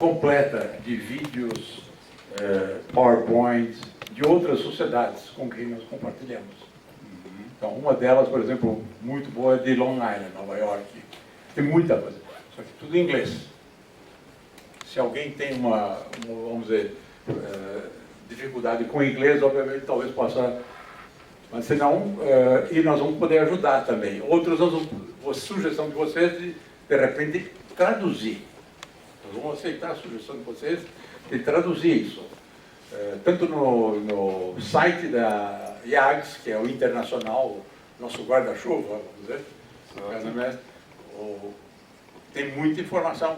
completa de vídeos, PowerPoints, de outras sociedades com quem nós compartilhamos. Então, uma delas, por exemplo, muito boa é de Long Island, Nova York. Tem muita coisa, só que tudo em inglês. Se alguém tem vamos dizer, dificuldade com inglês, obviamente, talvez possa... Mas se não, e nós vamos poder ajudar também. Outros, a sugestão de vocês, de repente, traduzir. Nós vamos aceitar a sugestão de vocês de traduzir isso. Tanto no site da IAGS, que é o internacional, nosso guarda-chuva, vamos dizer, tem muita informação.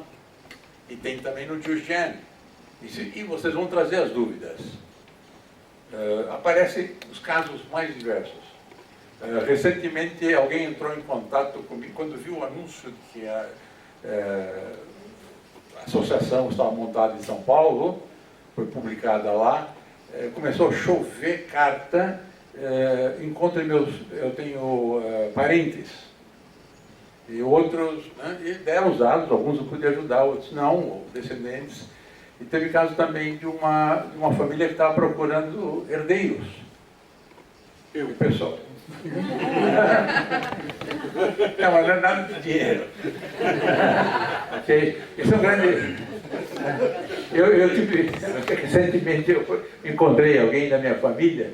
E tem também no JustGen. E vocês vão trazer as dúvidas. Aparecem os casos mais diversos. Recentemente, alguém entrou em contato comigo, quando viu o anúncio de que a associação estava montada em São Paulo, foi publicada lá, começou a chover carta, eu tenho parentes, e outros, né, e deram os dados, alguns eu pude ajudar, outros não, ou descendentes. E teve caso também de uma família que estava procurando herdeiros. Eu, pessoal. Não, mas não é nada de dinheiro. Ok? Isso é um grande... Recentemente eu encontrei alguém da minha família,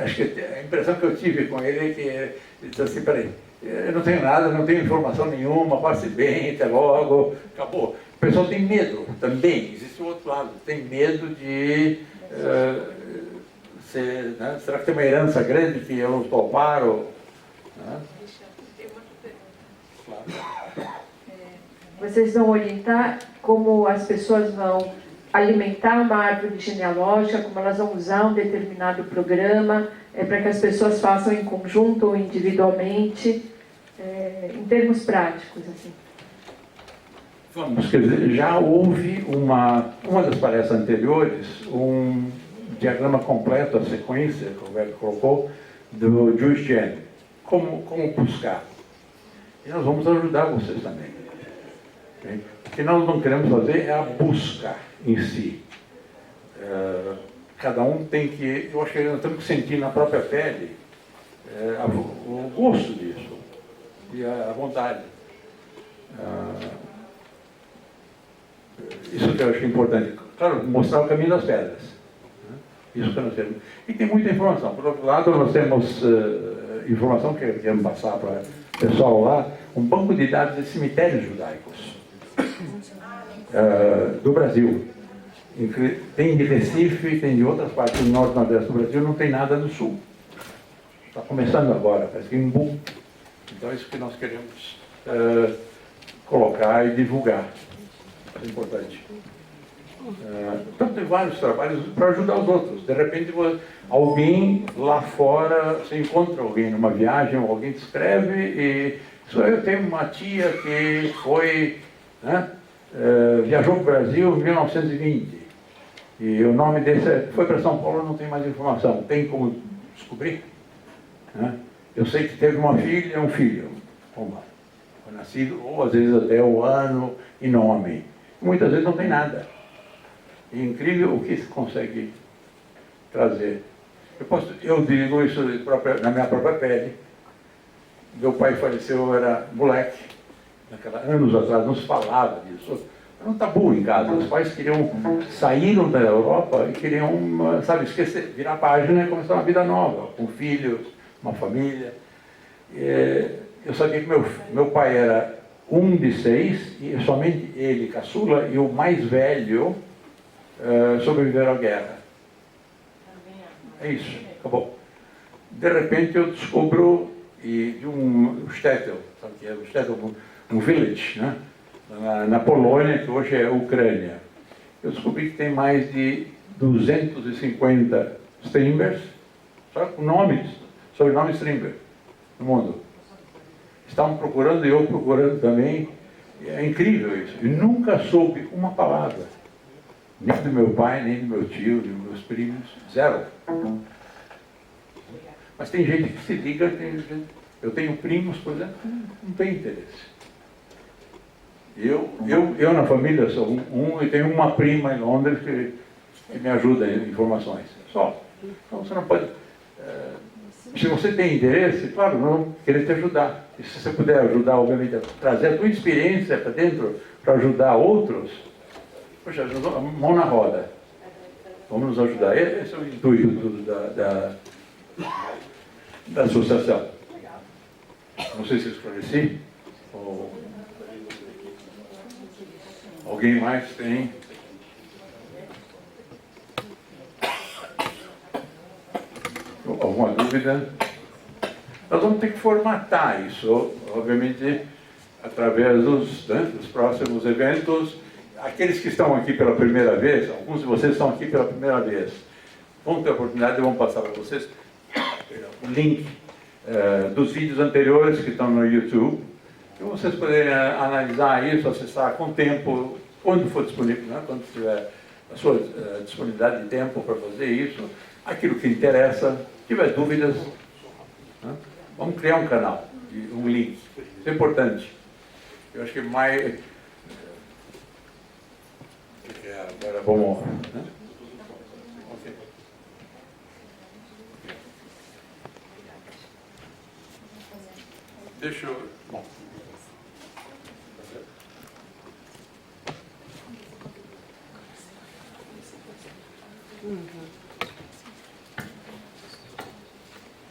acho que a impressão que eu tive com ele é que ele disse assim, peraí, eu não tenho nada, não tenho informação nenhuma, passe bem, até logo, acabou. O pessoal tem medo também, existe o outro lado, tem medo de né? Será que tem uma herança grande que eu não tomaram? Né? Claro. Vocês vão orientar como as pessoas vão alimentar uma árvore genealógica, como elas vão usar um determinado programa, para que as pessoas façam em conjunto ou individualmente, em termos práticos, assim. Vamos, quer dizer, já houve uma das palestras anteriores, um diagrama completo, a sequência que o Roberto colocou, do JustGen, como buscar. E nós vamos ajudar vocês também. Okay? O que nós não queremos fazer é a busca em si. Cada um tem que, eu acho que nós temos que sentir na própria pele o gosto disso e a vontade. Isso que eu acho importante. Claro, mostrar o caminho das pedras. Isso que nós temos. E tem muita informação. Por outro lado, nós temos informação que queremos passar para o pessoal lá, um banco de dados de cemitérios judaicos do Brasil. Tem de Recife, tem de outras partes do norte e nordeste do Brasil, não tem nada do sul. Está começando agora, parece que em boom. Então é isso que nós queremos colocar e divulgar. É importante. Então tem vários trabalhos para ajudar os outros. De repente alguém lá fora, você encontra alguém numa viagem, ou alguém te escreve e eu tenho uma tia que foi, né, viajou para o Brasil em 1920 e o nome desse foi para São Paulo, não tem mais informação. Tem como descobrir? Né? Eu sei que teve uma filha e um filho. Foi nascido, ou às vezes até o ano e nome. Muitas vezes não tem nada. É incrível o que se consegue trazer. Eu digo isso na minha própria pele. Meu pai faleceu, eu era moleque. Anos atrás, não se falava disso. Era um tabu em casa. Os pais saíram da Europa e queriam, sabe, esquecer, virar a página e começar uma vida nova, com filhos, uma família. Eu sabia que meu pai era um de 6, e somente ele, caçula, e o mais velho sobreviveram à guerra. É isso, acabou. De repente eu descubro de um shtetl, sabe que é o shtetl, um village, né? Na Polônia, que hoje é Ucrânia. Eu descobri que tem mais de 250 Strimbers, sabe, com nomes, sobrenome Strimber, no mundo. Estavam procurando e eu procurando também. É incrível isso. E nunca soube uma palavra. Nem do meu pai, nem do meu tio, nem dos meus primos. Zero. Mas tem gente que se liga. Eu tenho primos, por exemplo, que não tem interesse. Eu na família sou e tenho uma prima em Londres que me ajuda em informações. Só. Então você não pode... se você tem interesse, claro, não querer te ajudar. E se você puder ajudar, obviamente, a trazer a tua experiência para dentro, para ajudar outros, poxa, mão na roda. Vamos nos ajudar. Esse é o intuito da associação. Não sei se esclareci. Ou alguém mais tem? Alguma dúvida? Nós vamos ter que formatar isso, obviamente, através dos próximos eventos. Aqueles que estão aqui pela primeira vez, alguns de vocês estão aqui pela primeira vez, vão ter a oportunidade, eu vou passar para vocês o link dos vídeos anteriores que estão no YouTube, para vocês poderem analisar isso, acessar com tempo, quando for disponível, né? Quando tiver a sua disponibilidade de tempo para fazer isso, aquilo que interessa, tiver dúvidas, né? Vamos criar um canal, um link, isso é importante. Eu acho que mais... agora vamos... Né? Okay. Deixa eu... Bom.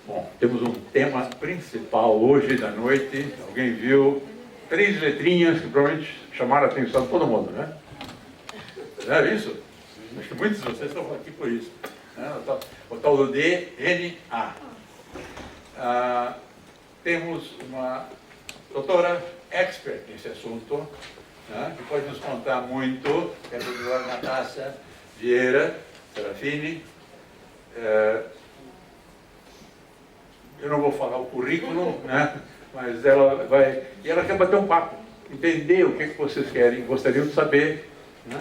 Bom, temos um tema principal hoje da noite. Alguém viu 3 letrinhas que provavelmente chamaram a atenção de todo mundo, né? É isso? Acho que muitos de vocês estão aqui por isso. Né? O tal do DNA. Temos uma doutora expert nesse assunto, né? Que pode nos contar muito, que é a doutora Natasha Vieira Serafini. Eu não vou falar o currículo, né? Mas ela vai... E ela quer bater um papo, entender o que vocês querem, gostariam de saber, né?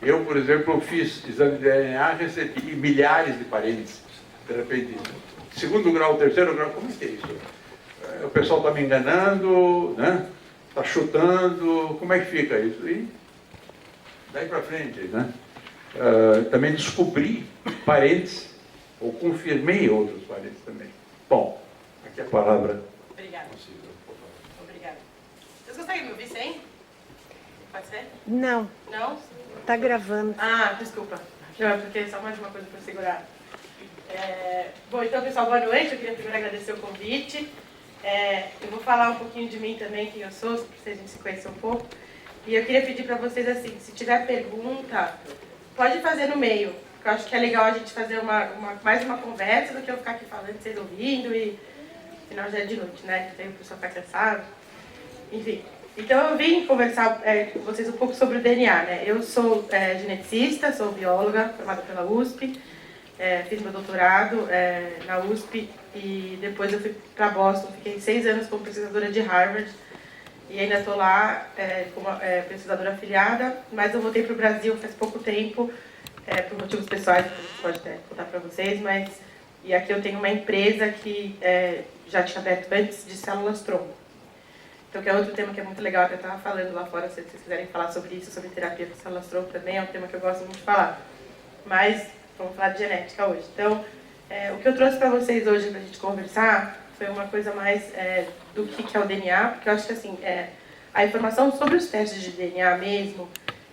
Eu, por exemplo, fiz exame de DNA, recebi milhares de parentes, de repente, segundo grau, terceiro grau, como é que é isso? O pessoal está me enganando, né? Está chutando, como é que fica isso? E daí para frente, né? Também descobri parentes, ou confirmei outros parentes também. Bom, aqui a palavra. Obrigada. Obrigada. Vocês conseguem me ouvir sem? Pode ser? Não, Não? tá gravando. Ah, desculpa. Não, porque é só mais uma coisa para segurar. Bom, então, pessoal, boa noite. Eu queria primeiro agradecer o convite. Eu vou falar um pouquinho de mim também, quem eu sou, para a gente se conhecer um pouco. E eu queria pedir para vocês, assim, se tiver pergunta, pode fazer no meio. Porque eu acho que é legal a gente fazer mais uma conversa do que eu ficar aqui falando, vocês ouvindo e... Afinal, já é de noite, né? Tem o pessoal ficar cansado. Enfim. Então, eu vim conversar com vocês um pouco sobre o DNA, né? Eu sou geneticista, sou bióloga, formada pela USP. Fiz meu doutorado na USP e depois eu fui para Boston. Fiquei 6 anos como pesquisadora de Harvard e ainda estou lá como pesquisadora afiliada, mas eu voltei para o Brasil faz pouco tempo, por motivos pessoais, que a gente pode até contar para vocês, mas... E aqui eu tenho uma empresa que já tinha aberto antes de células-tronco. Então, que é outro tema que é muito legal, que eu estava falando lá fora, se vocês quiserem falar sobre isso, sobre terapia com células-tronco também, é um tema que eu gosto muito de falar. Mas, vamos falar de genética hoje. Então, o que eu trouxe para vocês hoje para a gente conversar foi uma coisa mais do que é o DNA, porque eu acho que, assim, a informação sobre os testes de DNA mesmo,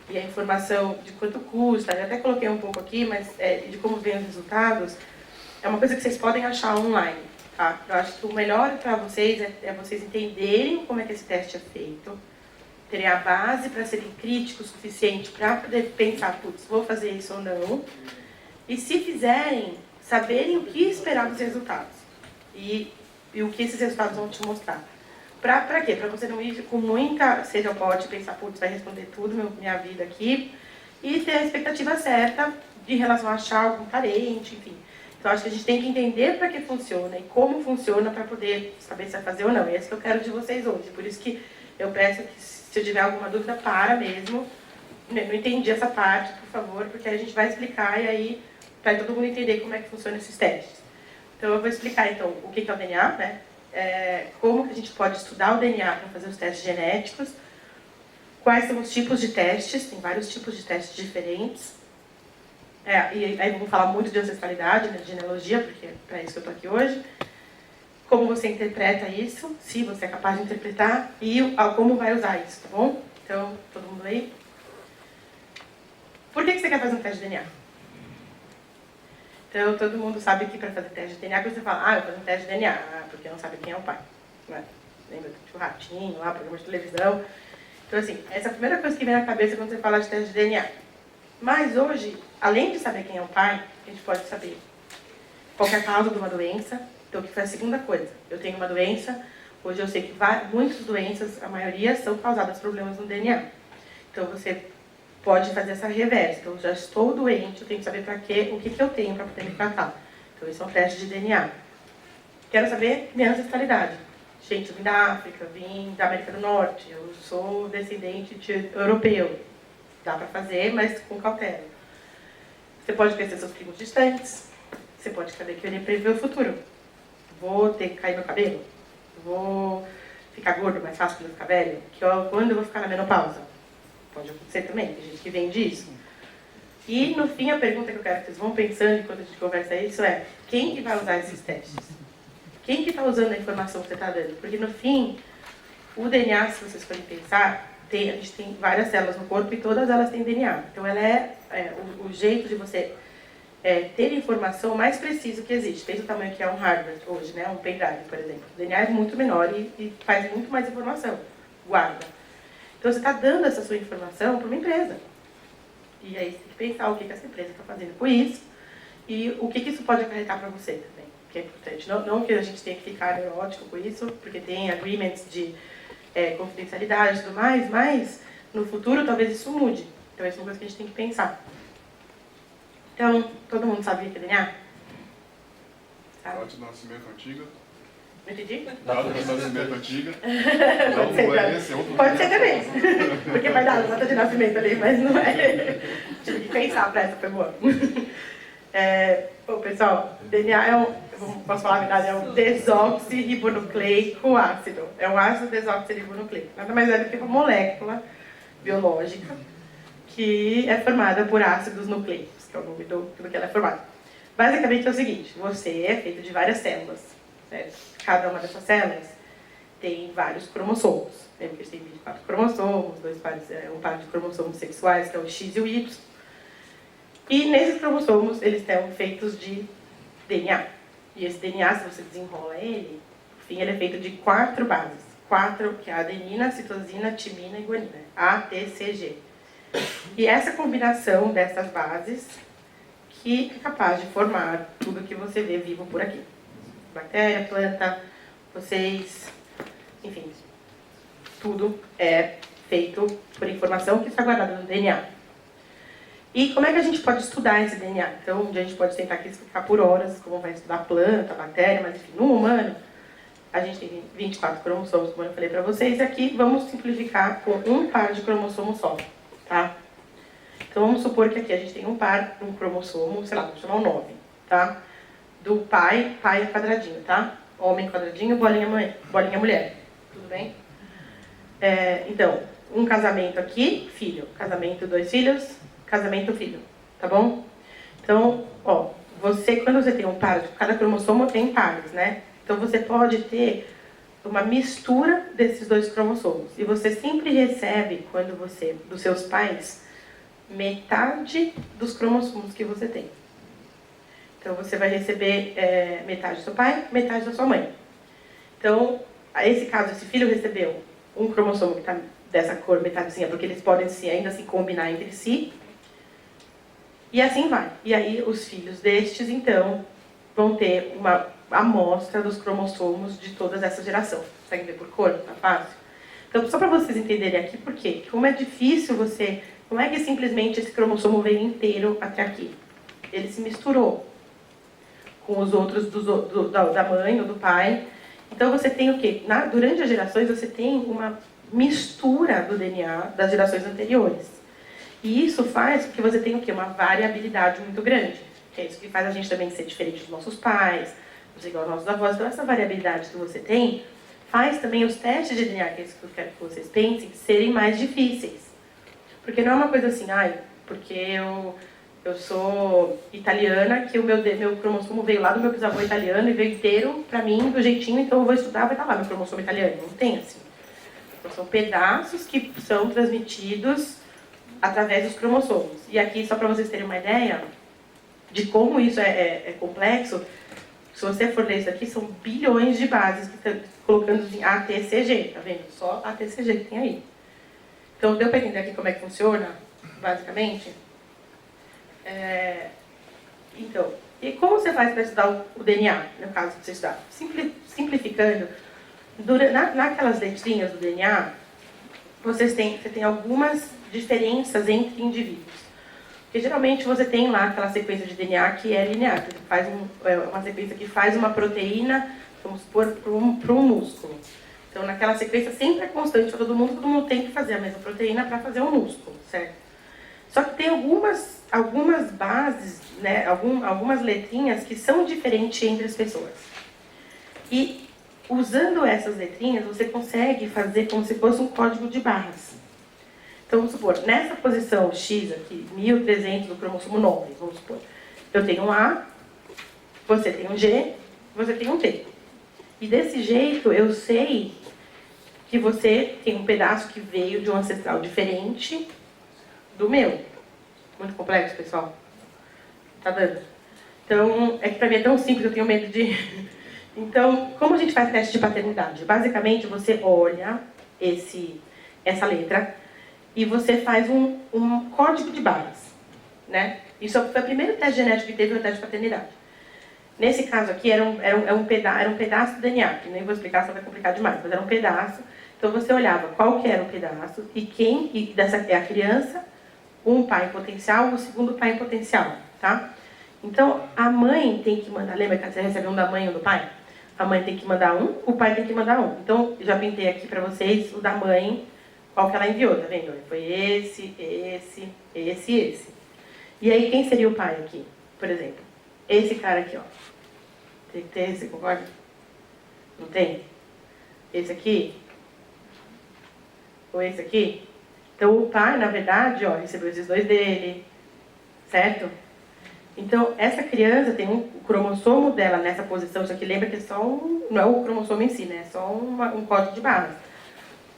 e a informação de quanto custa, eu até coloquei um pouco aqui, mas de como vem os resultados, é uma coisa que vocês podem achar online. Tá? Eu acho que o melhor para vocês é vocês entenderem como é que esse teste é feito, terem a base para serem críticos o suficiente para poder pensar, putz, vou fazer isso ou não, e se fizerem, saberem o que esperar dos resultados e o que esses resultados vão te mostrar. Para quê? Para você não ir com muita sede ao pote e pensar, putz, vai responder tudo minha vida aqui, e ter a expectativa certa em relação a achar algum parente, enfim. Então, acho que a gente tem que entender para que funciona e como funciona para poder saber se vai fazer ou não. E é isso que eu quero de vocês hoje. Por isso que eu peço que, se eu tiver alguma dúvida, para mesmo. Não entendi essa parte, por favor, porque a gente vai explicar e aí para todo mundo entender como é que funcionam esses testes. Então, eu vou explicar, então, o que é o DNA, né? Como que a gente pode estudar o DNA para fazer os testes genéticos. quais são os tipos de testes, tem vários tipos de testes diferentes. E aí vamos falar muito de ancestralidade, né, de genealogia, porque é para isso que eu estou aqui hoje. Como você interpreta isso, se você é capaz de interpretar, e como vai usar isso, tá bom? Então, todo mundo aí? Por que você quer fazer um teste de DNA? Então, todo mundo sabe que para fazer teste de DNA, quando você fala, eu vou fazer um teste de DNA, porque não sabe quem é o pai. Né? Lembra do Ratinho, lá, programa de televisão. Então, assim, essa é a primeira coisa que vem na cabeça quando você fala de teste de DNA. Mas hoje, além de saber quem é o pai, a gente pode saber qual é a causa de uma doença. Então, que foi a segunda coisa. Eu tenho uma doença, hoje eu sei que muitas doenças, a maioria, são causadas por problemas no DNA. Então, você pode fazer essa reversa. Então, já estou doente, eu tenho que saber para quê, o que eu tenho para poder me tratar. Então, esse é um teste de DNA. Quero saber minha ancestralidade. Gente, eu vim da África, vim da América do Norte, eu sou descendente de europeu. Dá para fazer, mas com cautela. Você pode conhecer seus primos distantes, você pode querer prever o futuro. Vou ter que cair meu cabelo? Vou ficar gordo mais fácil quando eu ficar velho? Quando eu vou ficar na menopausa? Pode acontecer também, tem gente que vende isso. E, no fim, a pergunta que eu quero que vocês vão pensando enquanto a gente conversa isso é: quem que vai usar esses testes? Quem que está usando a informação que você está dando? Porque, no fim, o DNA, se vocês forem pensar, a gente tem várias células no corpo e todas elas têm DNA. Então, ela o jeito de você ter informação mais preciso que existe. Pensa o tamanho que é um hardware hoje, né? Um pendrive, por exemplo. O DNA é muito menor e faz muito mais informação. Guarda. Então, você está dando essa sua informação para uma empresa. E aí, você tem que pensar o que essa empresa está fazendo com isso e o que isso pode acarretar para você também, que é importante. Não que a gente tenha que ficar neurótico com isso, porque tem agreements de confidencialidade e tudo mais, mas no futuro talvez isso mude. Então, essa é uma coisa que a gente tem que pensar. Então, todo mundo sabe o que é DNA? Data de nascimento antiga. Não entendi? Data de nascimento antiga. Pode ser, Não é esse, é outro. pode ser também. Porque vai dar a data de nascimento ali, mas não é. Tive que pensar para essa, foi boa. Bom, pessoal, DNA posso falar a verdade, é um desoxirribonucleico ácido. É um ácido desoxirribonucleico. Nada mais é do que uma molécula biológica que é formada por ácidos nucleicos, que é o nome do que ela é formada. Basicamente é o seguinte: você é feito de várias células, certo? Cada uma dessas células tem vários cromossomos. Lembra que a gente tem 24 cromossomos, um par de cromossomos sexuais, que é o X e o Y. E nesses cromossomos, eles estão feitos de DNA. E esse DNA, se você desenrola ele, no fim, ele é feito de 4 bases. 4, que é a adenina, citosina, timina e guanina. A, T, C, G. E essa combinação dessas bases que é capaz de formar tudo que você vê vivo por aqui. Bactéria, planta, vocês, enfim, tudo é feito por informação que está guardada no DNA. E como é que a gente pode estudar esse DNA? Então, a gente pode tentar aqui explicar por horas como vai estudar planta, bactéria, mas enfim, no humano, a gente tem 24 cromossomos, como eu falei para vocês, e aqui vamos simplificar com um par de cromossomos só, tá? Então, vamos supor que aqui a gente tem um cromossomo, sei lá, vamos chamar o 9, tá? Do pai é quadradinho, tá? Homem quadradinho, bolinha mulher. Tudo bem? Então, um casamento aqui, filho. Casamento, 2 filhos, casamento, filho. Tá bom? Então, ó, quando você tem um par, cada cromossomo tem pares, né? Então, você pode ter uma mistura desses 2 cromossomos. E você sempre recebe, dos seus pais, metade dos cromossomos que você tem. Então, você vai receber metade do seu pai, metade da sua mãe. Então, esse caso, esse filho recebeu um cromossomo que está dessa cor, metadezinha, porque eles podem ainda se combinar entre si. E assim vai. E aí, os filhos destes, então, vão ter uma amostra dos cromossomos de toda essa geração. Consegue ver por cor? Tá fácil? Então, só para vocês entenderem aqui por quê. Como é difícil como é que simplesmente esse cromossomo veio inteiro até aqui? Ele se misturou com os outros da mãe ou do pai. Então, você tem o quê? Durante as gerações, você tem uma mistura do DNA das gerações anteriores. E isso faz com que você tenha o quê? Uma variabilidade muito grande. Que é isso que faz a gente também ser diferente dos nossos pais, não ser igual aos nossos avós. Então, essa variabilidade que você tem faz também os testes de DNA, que é isso que eu quero que vocês pensem, serem mais difíceis. Porque não é uma coisa assim, porque eu sou italiana, que o meu cromossomo veio lá do meu bisavô italiano e veio inteiro pra mim, do jeitinho, então eu vou estudar, vai estar lá meu cromossomo italiano. Não tem assim. Então, são pedaços que são transmitidos através dos cromossomos. E aqui, só para vocês terem uma ideia de como isso é complexo, se você for ler isso aqui, são bilhões de bases que estão colocando em ATCG, tá vendo? Só ATCG que tem aí. Então, deu para entender aqui como é que funciona, basicamente? Então, e como você faz para estudar o DNA, no caso que você estudar? Simplificando, naquelas letrinhas do DNA, você tem algumas diferenças entre indivíduos. Porque geralmente você tem lá aquela sequência de DNA que é linear, que faz uma sequência que faz uma proteína, vamos supor, para um músculo. Então, naquela sequência sempre é constante para todo mundo tem que fazer a mesma proteína para fazer um músculo, certo? Só que tem algumas bases, né, algumas letrinhas que são diferentes entre as pessoas. E usando essas letrinhas, você consegue fazer como se fosse um código de barras. Então, vamos supor, nessa posição X aqui, 1300 do cromossomo 9, vamos supor, eu tenho um A, você tem um G, você tem um T. E desse jeito, eu sei que você tem um pedaço que veio de um ancestral diferente do meu. Muito complexo, pessoal? Tá dando? Então, é que pra mim é tão simples, eu tenho medo de... Então, como a gente faz teste de paternidade? Basicamente, você olha essa letra e você faz um código de barras, né? Isso foi o primeiro teste genético que teve, o teste de paternidade. Nesse caso aqui, era um pedaço do DNA, que nem vou explicar, só vai complicar demais, mas era um pedaço. Então, você olhava qual que era o pedaço e dessa é a criança, um pai em potencial, o segundo pai em potencial, tá? Então, a mãe tem que mandar, lembra que você recebeu um da mãe e um do pai? A mãe tem que mandar um, o pai tem que mandar um. Então, já pintei aqui pra vocês o da mãe, qual que ela enviou, tá vendo? Foi esse. E aí, quem seria o pai aqui? Por exemplo, esse cara aqui, ó. Tem que ter esse, concorda? Não tem? Esse aqui? Ou esse aqui? Então, o pai, na verdade, ó, recebeu esses dois dele, certo? Então, essa criança tem o cromossomo dela nessa posição, isso aqui lembra que é só não é o cromossomo em si, né? É só um código de barras.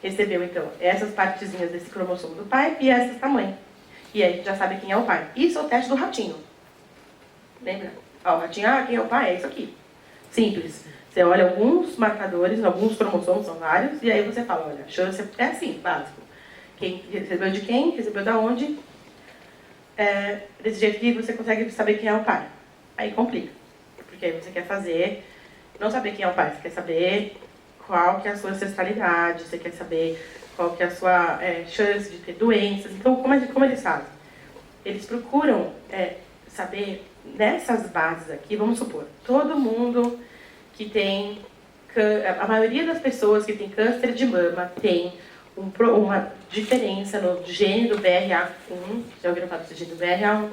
Recebeu, então, essas partezinhas desse cromossomo do pai e essas da mãe. E aí, a gente já sabe quem é o pai. Isso é o teste do ratinho. Lembra? Ó, o ratinho, quem é o pai? É isso aqui. Simples. Você olha alguns marcadores, alguns cromossomos, são vários, e aí você fala, olha, a chance é assim, básico. Quem recebeu de quem, recebeu da onde, desse jeito que você consegue saber quem é o pai. Aí complica, porque aí você quer fazer, não saber quem é o pai, você quer saber qual que é a sua ancestralidade, você quer saber qual que é a sua chance de ter doenças. Então, como eles fazem? Eles procuram saber, nessas bases aqui, vamos supor, todo mundo que tem, a maioria das pessoas que tem câncer de mama tem uma diferença no gene do BRA1, já ouviram falar desse gene do BRA1,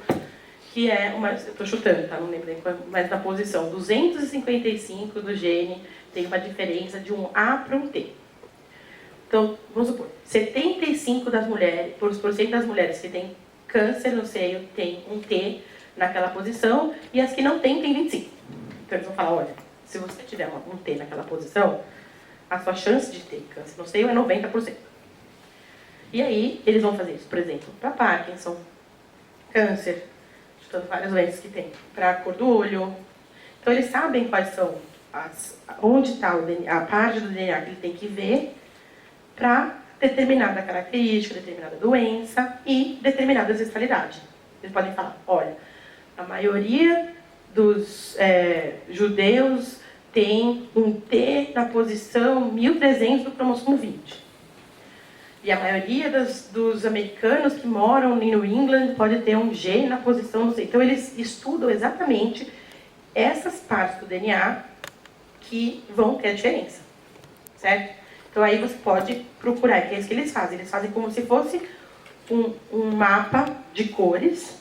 que é uma, estou chutando, tá? Não lembro nem qual, mas na posição 255 do gene tem uma diferença de um A para um T. Então, vamos supor, 75% das mulheres que têm câncer no seio tem um T naquela posição, e as que não têm, tem 25%. Então, eles vão falar, olha, se você tiver um T naquela posição, a sua chance de ter câncer no seio é 90%. E aí, eles vão fazer isso, por exemplo, para Parkinson, câncer, chutando várias doenças que tem, para a cor do olho. Então, eles sabem quais são, onde está a parte do DNA que ele tem que ver para determinada característica, determinada doença e determinada ancestralidade. Eles podem falar, olha, a maioria dos judeus tem um T na posição 1300 do cromossomo 20. E a maioria dos americanos que moram em New England pode ter um G na posição, não sei. Então, eles estudam exatamente essas partes do DNA que vão ter a diferença, certo? Então, aí você pode procurar, que é isso que eles fazem. Eles fazem como se fosse um mapa de cores,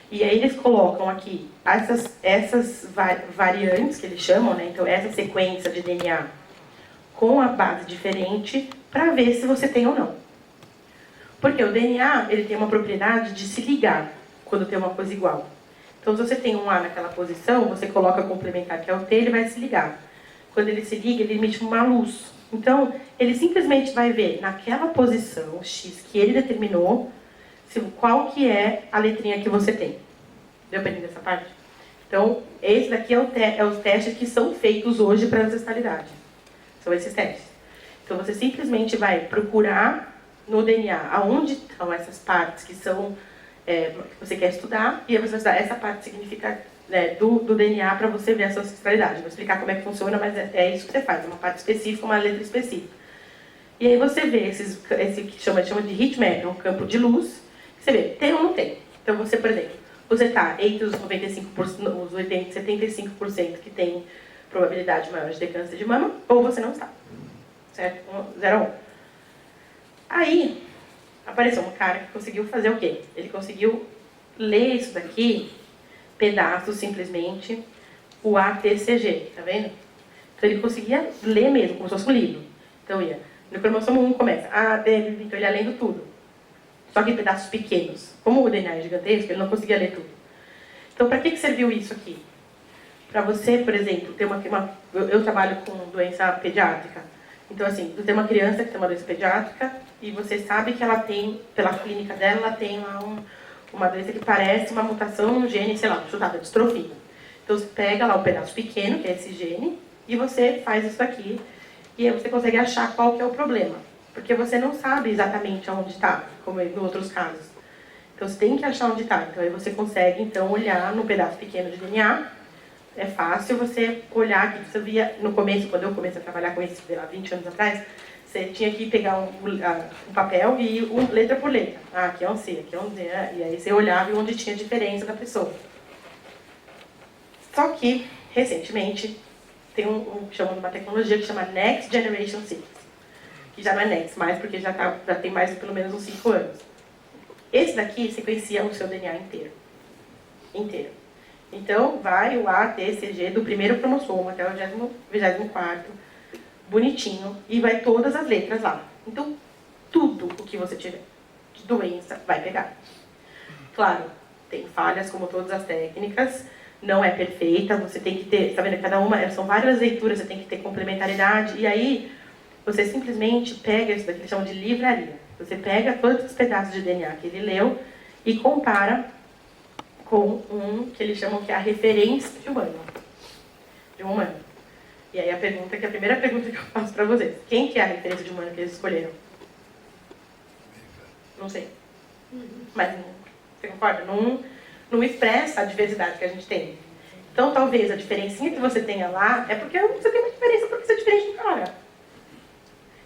e aí eles colocam aqui essas variantes que eles chamam, né? Então, essa sequência de DNA com a base diferente para ver se você tem ou não. Porque o DNA, ele tem uma propriedade de se ligar quando tem uma coisa igual. Então, se você tem um A naquela posição, você coloca complementar, que é o T, ele vai se ligar. Quando ele se liga, ele emite uma luz. Então, ele simplesmente vai ver naquela posição X que ele determinou, qual que é a letrinha que você tem. Deu para entender essa parte? Então, esse daqui é os testes que são feitos hoje para ancestralidade. São esses testes. Então, você simplesmente vai procurar no DNA aonde estão essas partes que são que você quer estudar, e aí você vai estudar essa parte significa, do DNA para você ver a sua ancestralidade. Vou explicar como é que funciona, mas é isso que você faz, uma parte específica, uma letra específica. E aí você vê esse que chama de heatmap, é um campo de luz, que você vê, tem ou não tem. Então você, por exemplo, você está entre os 95%, os 75% que tem probabilidade maior de ter câncer de mama, ou você não está. Certo? 0 a 1. Aí, apareceu um cara que conseguiu fazer o quê? Ele conseguiu ler isso daqui, pedaços simplesmente, o ATCG, tá vendo? Então ele conseguia ler mesmo, como se fosse um livro. Então ia, no cromossomo 1 começa, então ele ia lendo tudo. Só que em pedaços pequenos. Como o DNA é gigantesco, ele não conseguia ler tudo. Então para que serviu isso aqui? Para você, por exemplo, ter eu trabalho com doença pediátrica. Então assim, você tem uma criança que tem uma doença pediátrica, e você sabe que ela tem, pela clínica dela, ela tem lá uma doença que parece uma mutação no gene, sei lá, chutada, distrofia. Então você pega lá um pedaço pequeno, que é esse gene, e você faz isso aqui, e aí você consegue achar qual que é o problema. Porque você não sabe exatamente onde está, como em outros casos. Então você tem que achar onde está. Então aí você consegue, então, olhar no pedaço pequeno de DNA. É fácil você olhar aqui. Você via no começo, quando eu comecei a trabalhar com isso, sei lá, 20 anos atrás, você tinha que pegar um papel e ir letra por letra. Aqui é um C, aqui é um D. E aí você olhava onde tinha diferença da pessoa. Só que, recentemente, tem chamando uma tecnologia que chama Next Generation Sequencing. Que já não é Next mais, porque já tem mais de pelo menos uns 5 anos. Esse daqui sequencia o seu DNA inteiro. Inteiro. Então, vai o A, T, C, G do primeiro cromossomo até o 24º, bonitinho, e vai todas as letras lá. Então, tudo o que você tiver de doença vai pegar. Claro, tem falhas como todas as técnicas, não é perfeita, você tem que ter, tá vendo, cada uma, são várias leituras, você tem que ter complementaridade, e aí você simplesmente pega isso daqui, que eles chamam de livraria. Você pega todos os pedaços de DNA que ele leu e compara com um que eles chamam que é a referência de um humano. E aí a primeira pergunta que eu faço para vocês, quem que é a referência de humano que eles escolheram? Não sei. Mas você concorda? Não expressa a diversidade que a gente tem. Então talvez a diferencinha que você tenha lá é porque você tem uma diferença porque você é diferente do cara.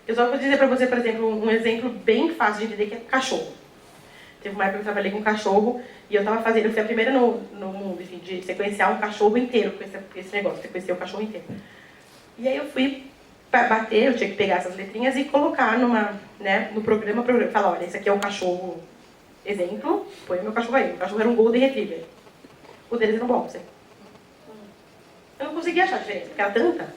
Eu só vou dizer para você, por exemplo, um exemplo bem fácil de entender que é cachorro. Teve uma época que eu trabalhei com cachorro e eu fui a primeira no mundo, enfim, de sequenciar um cachorro inteiro com esse negócio, sequenciar o cachorro inteiro. E aí eu fui bater, eu tinha que pegar essas letrinhas e colocar no programa, falar, olha, esse aqui é o cachorro exemplo, põe o meu cachorro aí. O cachorro era um Golden Retriever. O deles era um Boxer. Eu não conseguia achar a diferença, porque era tanta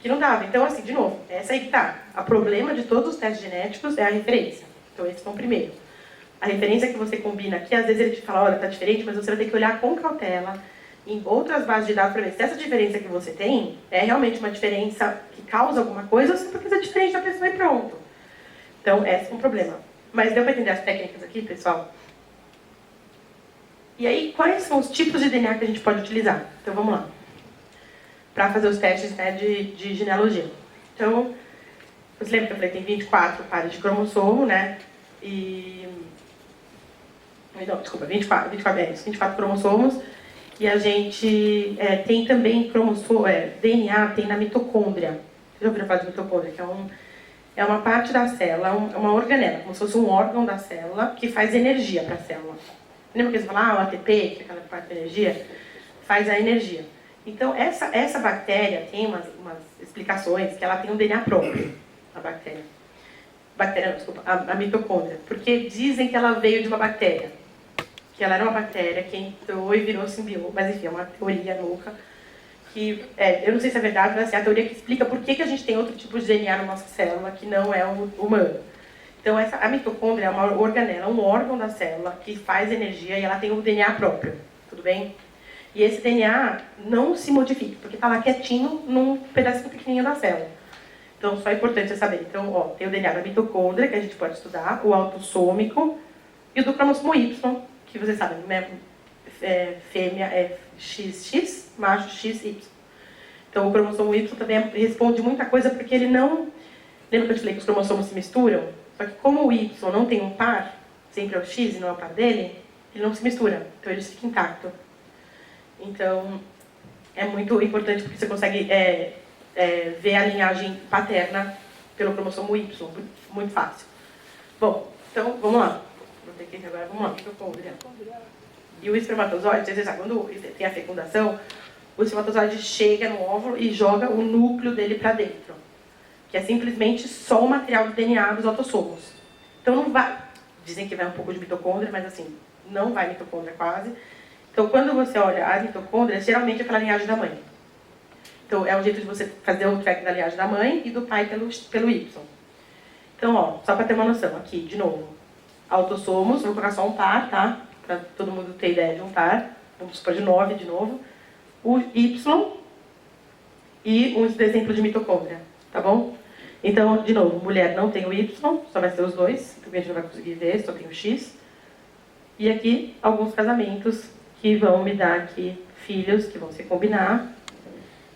que não dava. Então, assim, de novo, essa aí que tá. O problema de todos os testes genéticos é a referência. Então, esse foi o primeiro. A referência que você combina aqui, às vezes ele te fala, olha, tá diferente, mas você vai ter que olhar com cautela em outras bases de dados para ver se essa diferença que você tem é realmente uma diferença que causa alguma coisa ou se é porque é diferente da pessoa e pronto. Então, esse é um problema. Mas deu para entender as técnicas aqui, pessoal? E aí, quais são os tipos de DNA que a gente pode utilizar? Então, vamos lá. Para fazer os testes, né, de genealogia. Então, você lembra que eu falei que tem 24 pares de cromossomo, né? Não, desculpa, 24 cromossomos. E a gente tem também DNA, tem na mitocôndria. Vocês já ouviram falar de mitocôndria? Que é uma parte da célula, é uma organela, como se fosse um órgão da célula que faz energia para a célula. Lembra que eles falam, o ATP, que é aquela parte da energia, faz a energia. Então, essa bactéria tem umas explicações que ela tem um DNA próprio, a bactéria. A mitocôndria. Porque dizem que ela veio de uma bactéria. Que ela era uma bactéria que entrou e virou simbiose. Mas, enfim, é uma teoria louca. que, eu não sei se é verdade, mas assim, a teoria que explica por que a gente tem outro tipo de DNA na nossa célula que não é o humano. Então, a mitocôndria é uma organela, um órgão da célula que faz energia e ela tem um DNA próprio, tudo bem? E esse DNA não se modifica, porque está lá quietinho num pedacinho pequenininho da célula. Então, só é importante você saber. Então, ó, tem o DNA da mitocôndria, que a gente pode estudar, o autossômico, e o do cromossomo Y, que vocês sabem, né? Fêmea é XX, macho XY. Então, o cromossomo Y também responde muita coisa, porque ele não... Lembra que eu te falei que os cromossomos se misturam? Só que como o Y não tem um par, sempre é o X e não é o par dele, ele não se mistura, então ele fica intacto. Então, é muito importante porque você consegue ver a linhagem paterna pelo cromossomo Y, muito fácil. Bom, então, vamos lá. Vou ter que agora, vamos lá, mitocôndria. E o espermatozoide, vocês sabem, quando tem a fecundação, o espermatozoide chega no óvulo e joga o núcleo dele para dentro, que é simplesmente só o material do DNA dos autossomos. Então não vai, dizem que vai um pouco de mitocôndria, mas assim, não vai mitocôndria quase. Então quando você olha as mitocôndrias, geralmente é pela linhagem da mãe. Então é um jeito de você fazer o track da linhagem da mãe e do pai pelo Y. Então, ó, só para ter uma noção, aqui, de novo, autossomos, vou colocar só um par, tá? Para todo mundo ter ideia de um par, vamos supor de 9 de novo. O Y e um exemplo de mitocôndria, tá bom? Então, de novo, mulher não tem o Y, só vai ser os dois, porque a gente não vai conseguir ver, só tem o X. E aqui, alguns casamentos que vão me dar aqui filhos que vão se combinar.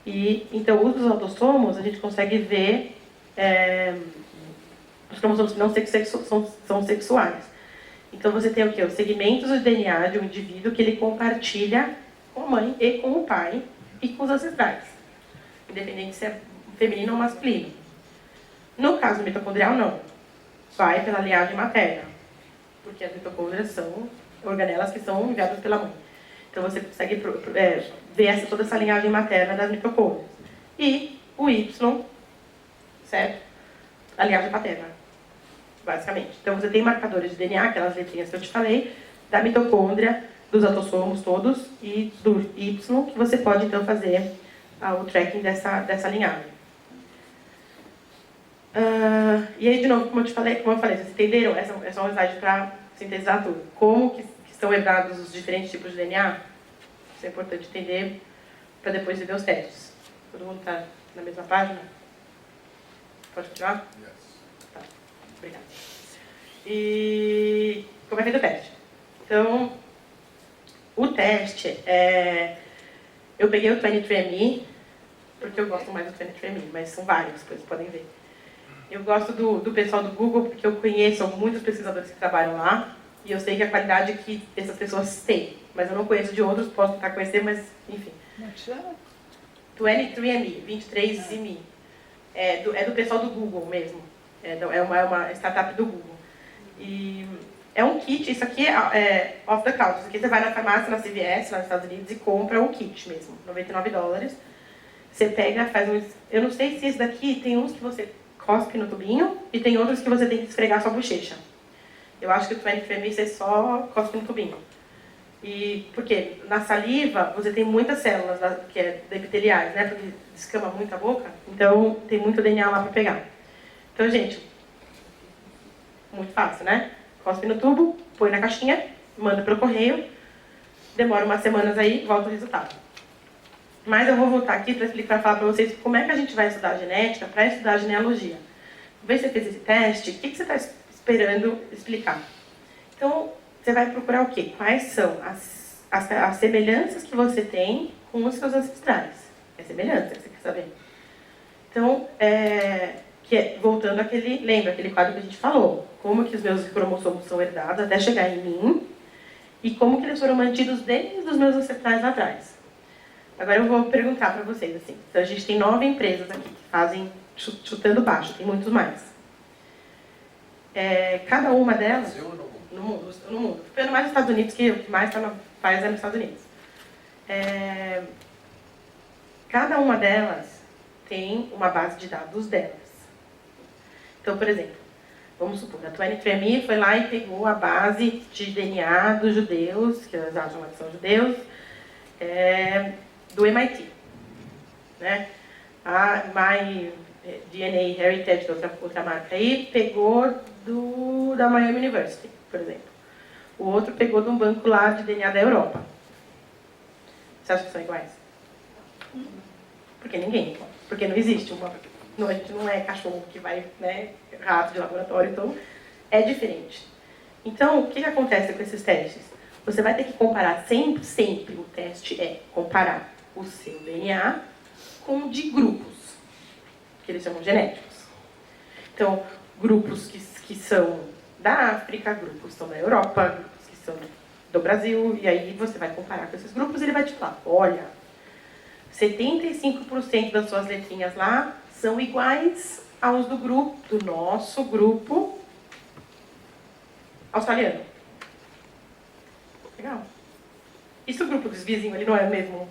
E, então, os dos autossomos, a gente consegue ver os cromossomos que não são sexuais. Então, você tem o quê? Os segmentos do DNA de um indivíduo que ele compartilha com a mãe e com o pai e com os ancestrais, independente se é feminino ou masculino. No caso do mitocondrial, não. Vai pela linhagem materna, porque as mitocôndrias são organelas que são enviadas pela mãe. Então, você consegue ver toda essa linhagem materna das mitocôndrias. E o Y, certo? A linhagem paterna, basicamente. Então, você tem marcadores de DNA, aquelas letrinhas que eu te falei, da mitocôndria, dos autossomos todos e do Y, que você pode, então, fazer o tracking dessa linhagem. E aí, de novo, como eu falei, vocês entenderam? Essa é só uma slide para sintetizar tudo. Como que são herdados os diferentes tipos de DNA? Isso é importante entender para depois ver os testes. Todo mundo está na mesma página? Pode continuar? Yes. Tá, obrigada. E como é feito o teste? Então, o teste eu peguei o 23andMe, porque eu gosto mais do 23andMe, mas são vários, vocês podem ver. Eu gosto do pessoal do Google, porque eu conheço muitos pesquisadores que trabalham lá, e eu sei que a qualidade que essas pessoas têm, mas eu não conheço de outros, posso tentar conhecer, mas enfim. 23andMe, 23andMe. É do pessoal do Google mesmo. É uma startup do Google. E é um kit, isso aqui é off the couch. Isso aqui você vai na farmácia, na CVS, lá nos Estados Unidos, e compra um kit mesmo, $99. Você pega, faz um... Eu não sei se esse daqui, tem uns que você cospe no tubinho, e tem outros que você tem que esfregar sua bochecha. Eu acho que o 23andMe você só cospe no tubinho. E porque na saliva você tem muitas células que é epiteliais, né? Porque descama muito a boca, então tem muito DNA lá para pegar. Então, gente, muito fácil, né? Cospe no tubo, põe na caixinha, manda pelo correio, demora umas semanas aí, volta o resultado. Mas eu vou voltar aqui para falar para vocês como é que a gente vai estudar genética para estudar a genealogia. Vê se você fez esse teste, o que você está esperando explicar? Então, você vai procurar o quê? Quais são as semelhanças que você tem com os seus ancestrais? É semelhança que você quer saber. Então, voltando àquele, lembra aquele quadro que a gente falou? Como que os meus cromossomos são herdados até chegar em mim e como que eles foram mantidos desde os meus ancestrais lá atrás. Agora eu vou perguntar para vocês, assim. Então, a gente tem 9 empresas aqui que fazem chutando baixo, tem muitos mais. Cada uma delas... No mundo. Pelo mais nos Estados Unidos, que o que mais faz é nos Estados Unidos. Cada uma delas tem uma base de dados delas. Então, por exemplo, vamos supor, a 23andMe foi lá e pegou a base de DNA dos judeus, que elas acham que são judeus, do MIT. né? A My DNA Heritage, outra marca aí, pegou da Miami University, por exemplo. O outro pegou de um banco lá de DNA da Europa. Você acha que são iguais? Porque ninguém. Porque não existe uma... Não, a gente não é cachorro que vai, né, rato de laboratório, então é diferente. Então, o que acontece com esses testes? Você vai ter que comparar sempre o teste é comparar o seu DNA com o de grupos, que eles chamam genéticos. Então, grupos que são da África, grupos que são da Europa, grupos que são do Brasil, e aí você vai comparar com esses grupos e ele vai te falar, olha, 75% das suas letrinhas lá são iguais aos do nosso grupo australiano. Legal. E se o grupo dos vizinhos, ele não é o mesmo?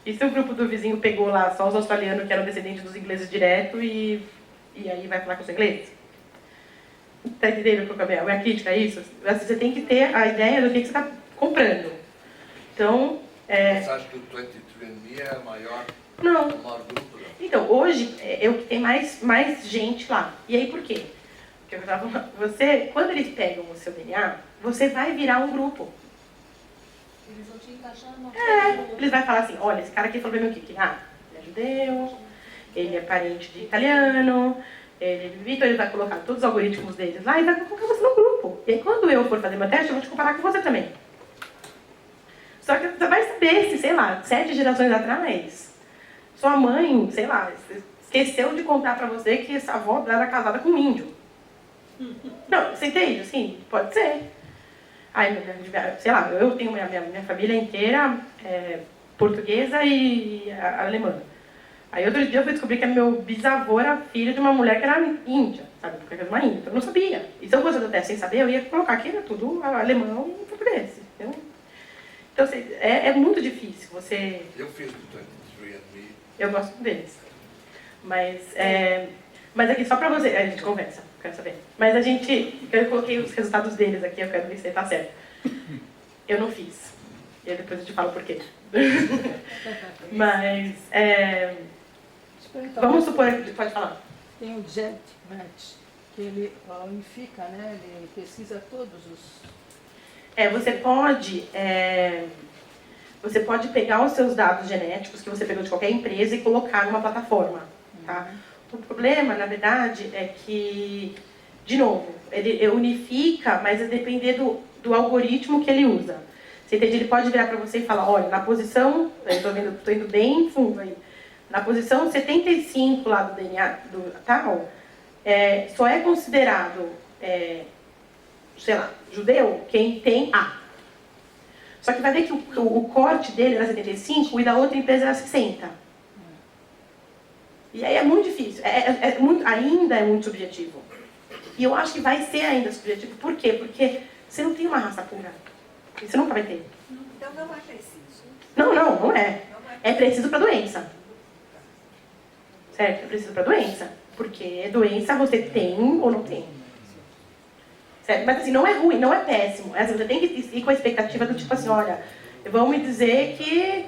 E se o grupo do vizinho pegou lá só os australianos que eram descendentes dos ingleses direto e aí vai falar com os ingleses? Tá entendendo qual é a minha crítica a isso? Você tem que ter a ideia do que você está comprando. Então... Você acha que o 23andMe é o maior grupo? Não? Então, hoje é o que tem mais gente lá. E aí por quê? Porque eu tava falando, quando eles pegam o seu DNA, você vai virar um grupo. Eles vão te encaixar numa Eles vão falar assim, olha, esse cara aqui falou pra mim o quê? Que ele é judeu, ele é parente de italiano, então ele vai colocar todos os algoritmos deles lá e vai colocar você no grupo. E aí quando eu for fazer meu teste, eu vou te comparar com você também. Só que você vai saber se, sei lá, 7 gerações atrás, sua mãe, sei lá, esqueceu de contar pra você que essa avó era casada com um índio. Não, você entende? Assim, pode ser. Aí, sei lá, eu tenho minha família inteira portuguesa e alemã. Aí outro dia eu fui descobrir que meu bisavô era filho de uma mulher que era índia, sabe? Porque era uma índia, então eu não sabia. E se eu fosse do teste sem saber, eu ia colocar que era tudo alemão e português, entendeu? Então, assim, é muito difícil você... Eu fiz o 23andMe. Eu gosto deles. Mas aqui, só pra você, a gente conversa, quero saber. Mas eu coloquei os resultados deles aqui, eu quero ver se tá certo. Eu não fiz. E aí depois eu te falo por quê. Mas, vamos supor, pode falar. Tem o GenMatch, que ele unifica, né? Ele pesquisa todos os... Você pode pegar os seus dados genéticos que você pegou de qualquer empresa e colocar numa plataforma, tá? O problema, na verdade, é que, de novo, ele unifica, mas é depender do algoritmo que ele usa. Você entende? Ele pode virar para você e falar, olha, na posição, estou indo bem fundo aí, na posição 75 lá do DNA, tal, só é considerado, sei lá, judeu quem tem A. Só que vai ver que o corte dele era 75 e da outra empresa era 60. E aí é muito difícil, ainda é muito subjetivo. E eu acho que vai ser ainda subjetivo. Por quê? Porque você não tem uma raça pura. E você nunca vai ter. Então não é preciso. Não é. É preciso para doença. Certo? É preciso para doença. Porque doença você tem ou não tem. Certo? Mas assim, não é ruim, não é péssimo. Assim, você tem que ir com a expectativa do tipo assim, olha, vão me dizer que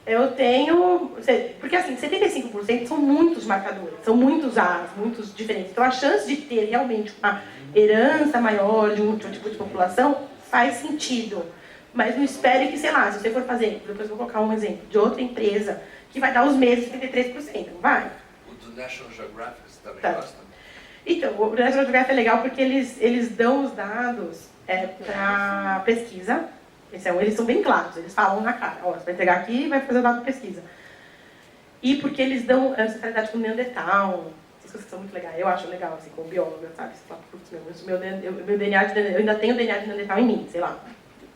eu tenho... Porque assim, 75% são muitos marcadores, são muitos A's, muitos diferentes. Então a chance de ter realmente uma herança maior de um tipo de população faz sentido. Mas não espere que, sei lá, se você for fazer, depois eu vou colocar um exemplo, de outra empresa que vai dar os mesmos 33%, não vai? O do National Geographic você também Tá. gosta? Então, o National Geographic é legal porque eles dão os dados para pesquisa. Eles são bem claros, eles falam na cara. Ó, você vai pegar aqui e vai fazer o dado de pesquisa. E porque eles dão ancestralidade com o Neandertal. Essas coisas que são muito legais. Eu acho legal, assim, como bióloga, sabe? Você fala, putz, meu DNA eu ainda tenho DNA de Neandertal em mim, sei lá.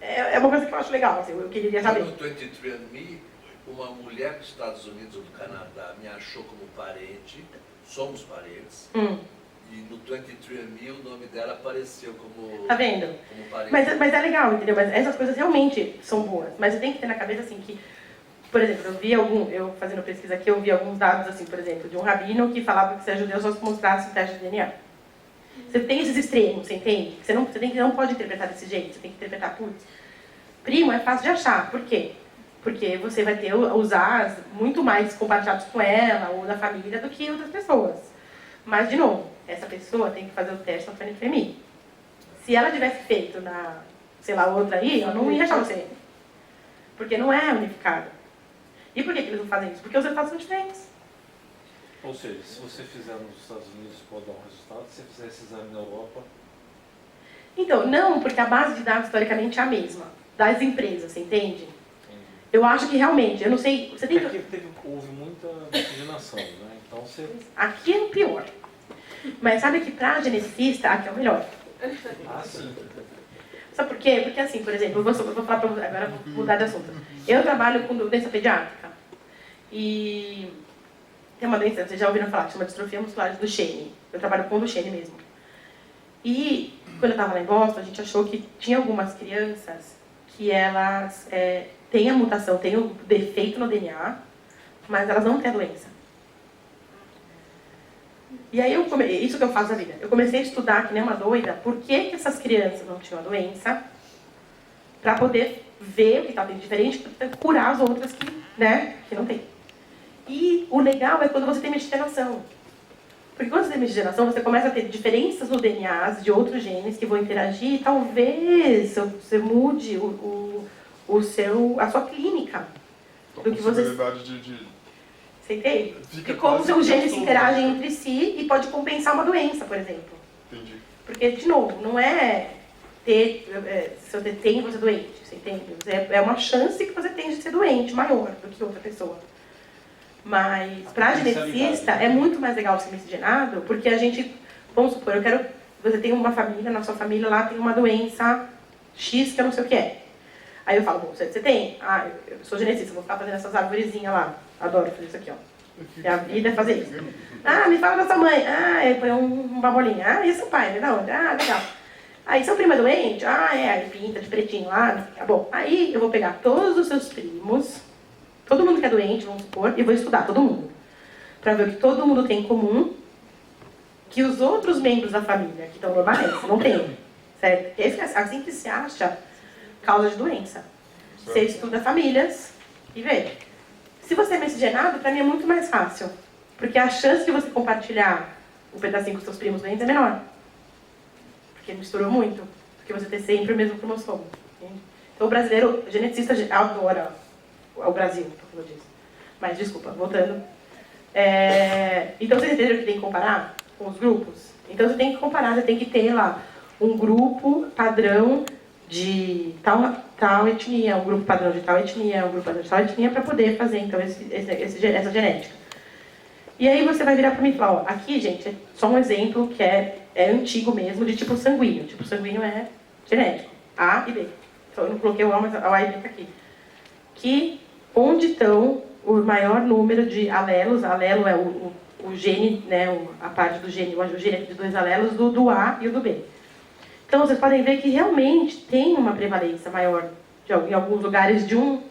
É uma coisa que eu acho legal, assim, eu queria saber. No 23andMe, uma mulher dos Estados Unidos ou do Canadá me achou como parente, somos parentes. E no 23andMe o nome dela apareceu como, tá vendo? como parente. Mas é legal, entendeu? Mas essas coisas realmente são boas. Mas você tem que ter na cabeça assim que, por exemplo, eu fazendo pesquisa aqui, eu vi alguns dados assim, por exemplo, de um rabino que falava que você é judeu só se mostrasse o teste de DNA. Você tem esses extremos, você entende? Você não pode interpretar desse jeito, você tem que interpretar, putz, primo é fácil de achar. Por quê? Porque você vai ter os As muito mais compartilhados com ela ou da família do que outras pessoas. Mas, de novo, essa pessoa tem que fazer o teste na 23andMe. Se ela tivesse feito na, sei lá, outra aí, ela não ia achar o CN. Porque não é unificado. E por que eles não fazem isso? Porque os resultados são diferentes. Ou seja, se você fizer nos Estados Unidos pode dar um resultado, se você fizer esse exame na Europa... Então, não, porque a base de dados historicamente é a mesma. Das empresas, você entende? Eu acho que realmente, eu não sei... Você tem que... Porque houve muita miscigenação, né? Então você... Aqui é o pior. Mas sabe que para geneticista, aqui é o melhor. Ah, sim. Sabe por quê? Porque assim, por exemplo, eu vou falar para você, agora eu vou mudar de assunto. Eu trabalho com doença pediátrica. E tem uma doença, vocês já ouviram falar, que chama distrofia muscular do Duchenne. Eu trabalho com o Duchenne mesmo. E quando eu estava lá em Boston, a gente achou que tinha algumas crianças que elas têm a mutação, têm o defeito no DNA, mas elas não têm a doença. E aí, isso que eu faço na vida. Eu comecei a estudar, que nem uma doida, por que essas crianças não tinham a doença, para poder ver o que estava diferente, para curar as outras que não tem. E o legal é quando você tem miscigenação. Porque quando você tem miscigenação, você começa a ter diferenças no DNA de outros genes que vão interagir e talvez você mude a sua clínica. Do que você... Você entende? E como os genes se interagem entre si e pode compensar uma doença, por exemplo. Entendi. Porque, de novo, não é se você tem, você é doente, você entende? É uma chance que você tem de ser doente maior do que outra pessoa. Mas, para geneticista, é muito mais legal ser miscigenado, porque a gente, vamos supor, você tem uma família, na sua família lá tem uma doença X que eu não sei o que é. Aí eu falo, bom, você tem? Ah, eu sou geneticista, vou ficar fazendo essas arvorezinhas lá. Adoro fazer isso aqui, ó. Minha vida é fazer isso. Ah, me fala da sua mãe. Ah, põe uma bolinha. Ah, e seu pai? Da onde? Ah, legal. Aí, seu primo é doente? Ah, aí pinta de pretinho lá. Tá bom, aí eu vou pegar todos os seus primos, todo mundo que é doente, vamos supor, e vou estudar todo mundo. Pra ver o que todo mundo tem em comum, que os outros membros da família, que estão normais, não têm. Certo? É assim que se acha causa de doença. Você estuda famílias e vê. Se você é miscigenado, para mim é muito mais fácil. Porque a chance de você compartilhar um pedacinho com os seus primos doentes é menor. Porque misturou muito. Porque você tem sempre o mesmo cromossomo. Entende? Então o brasileiro, o geneticista adora o Brasil, por causa disso. Mas, desculpa, voltando. Então vocês entenderam que tem que comparar com os grupos? Então você tem que comparar, você tem que ter lá um grupo padrão de tal etnia, um grupo padrão de tal etnia, um grupo padrão de tal etnia, para poder fazer, então, essa genética. E aí você vai virar para mim e falar, ó, aqui, gente, é só um exemplo que é antigo mesmo, de tipo sanguíneo. Tipo sanguíneo é genético, A e B. Então eu não coloquei o A, mas o A e B está aqui. Onde estão o maior número de alelos, alelo é o gene, né, a parte do gene, o gene de 2 alelos, do A e o do B. Então, vocês podem ver que realmente tem uma prevalência maior em alguns lugares de um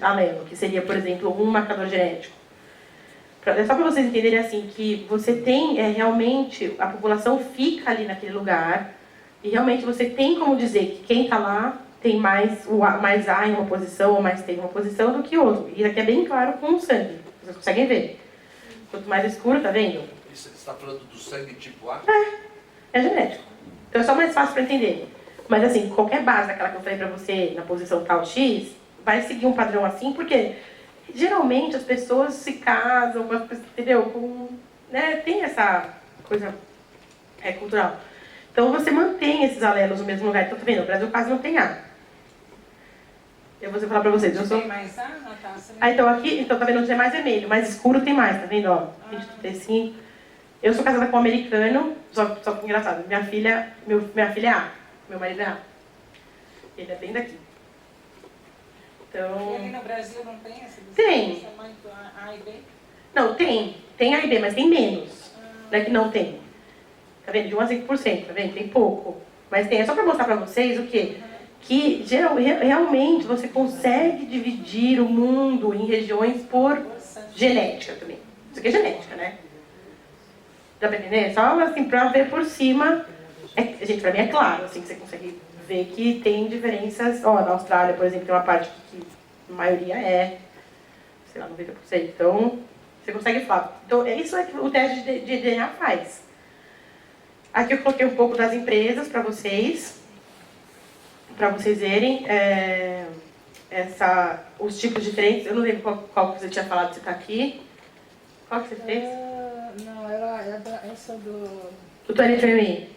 alelo, que seria, por exemplo, um marcador genético. Só para vocês entenderem assim, que você tem realmente, a população fica ali naquele lugar, e realmente você tem como dizer que quem está lá tem mais A em uma posição, ou mais T em uma posição do que outro. E aqui é bem claro com o sangue, vocês conseguem ver. Quanto mais escuro, tá vendo? Você está falando do sangue tipo A? É genético. Então é só mais fácil para entender. Mas assim, qualquer base daquela que eu falei para você, na posição tal X, vai seguir um padrão assim, porque geralmente as pessoas se casam, entendeu? Né? Tem essa coisa cultural. Então você mantém esses alelos no mesmo lugar. Então tá vendo? O Brasil quase não tem A. Eu vou falar para vocês. Tem mais A, Natácia? Então aqui, tá vendo onde é mais vermelho, mais escuro tem mais, tá vendo? Ó, 20, eu sou casada com um americano, só que engraçado, minha filha é A, meu marido é A. Ele é bem daqui. Então... E ali no Brasil não tem essa diferença? Tem. A e B? Não, tem A e B, mas tem menos. Não é que não tem. Tá vendo? De 1 a 5%, tá vendo? Tem pouco. Mas tem. É só para mostrar para vocês o quê? Que realmente você consegue dividir o mundo em regiões por genética também. Isso aqui é genética, né? Dá pra entender? Só assim, pra ver por cima. Gente, pra mim é claro, assim, que você consegue ver que tem diferenças. Ó, na Austrália, por exemplo, tem uma parte que A maioria é, sei lá, 90%. Então, você consegue falar. Então, é isso que o teste de DNA faz. Aqui eu coloquei um pouco das empresas para vocês verem os tipos diferentes. Eu não lembro qual que você tinha falado, você está aqui. Qual que você fez? Não, era essa do... O 23andMe.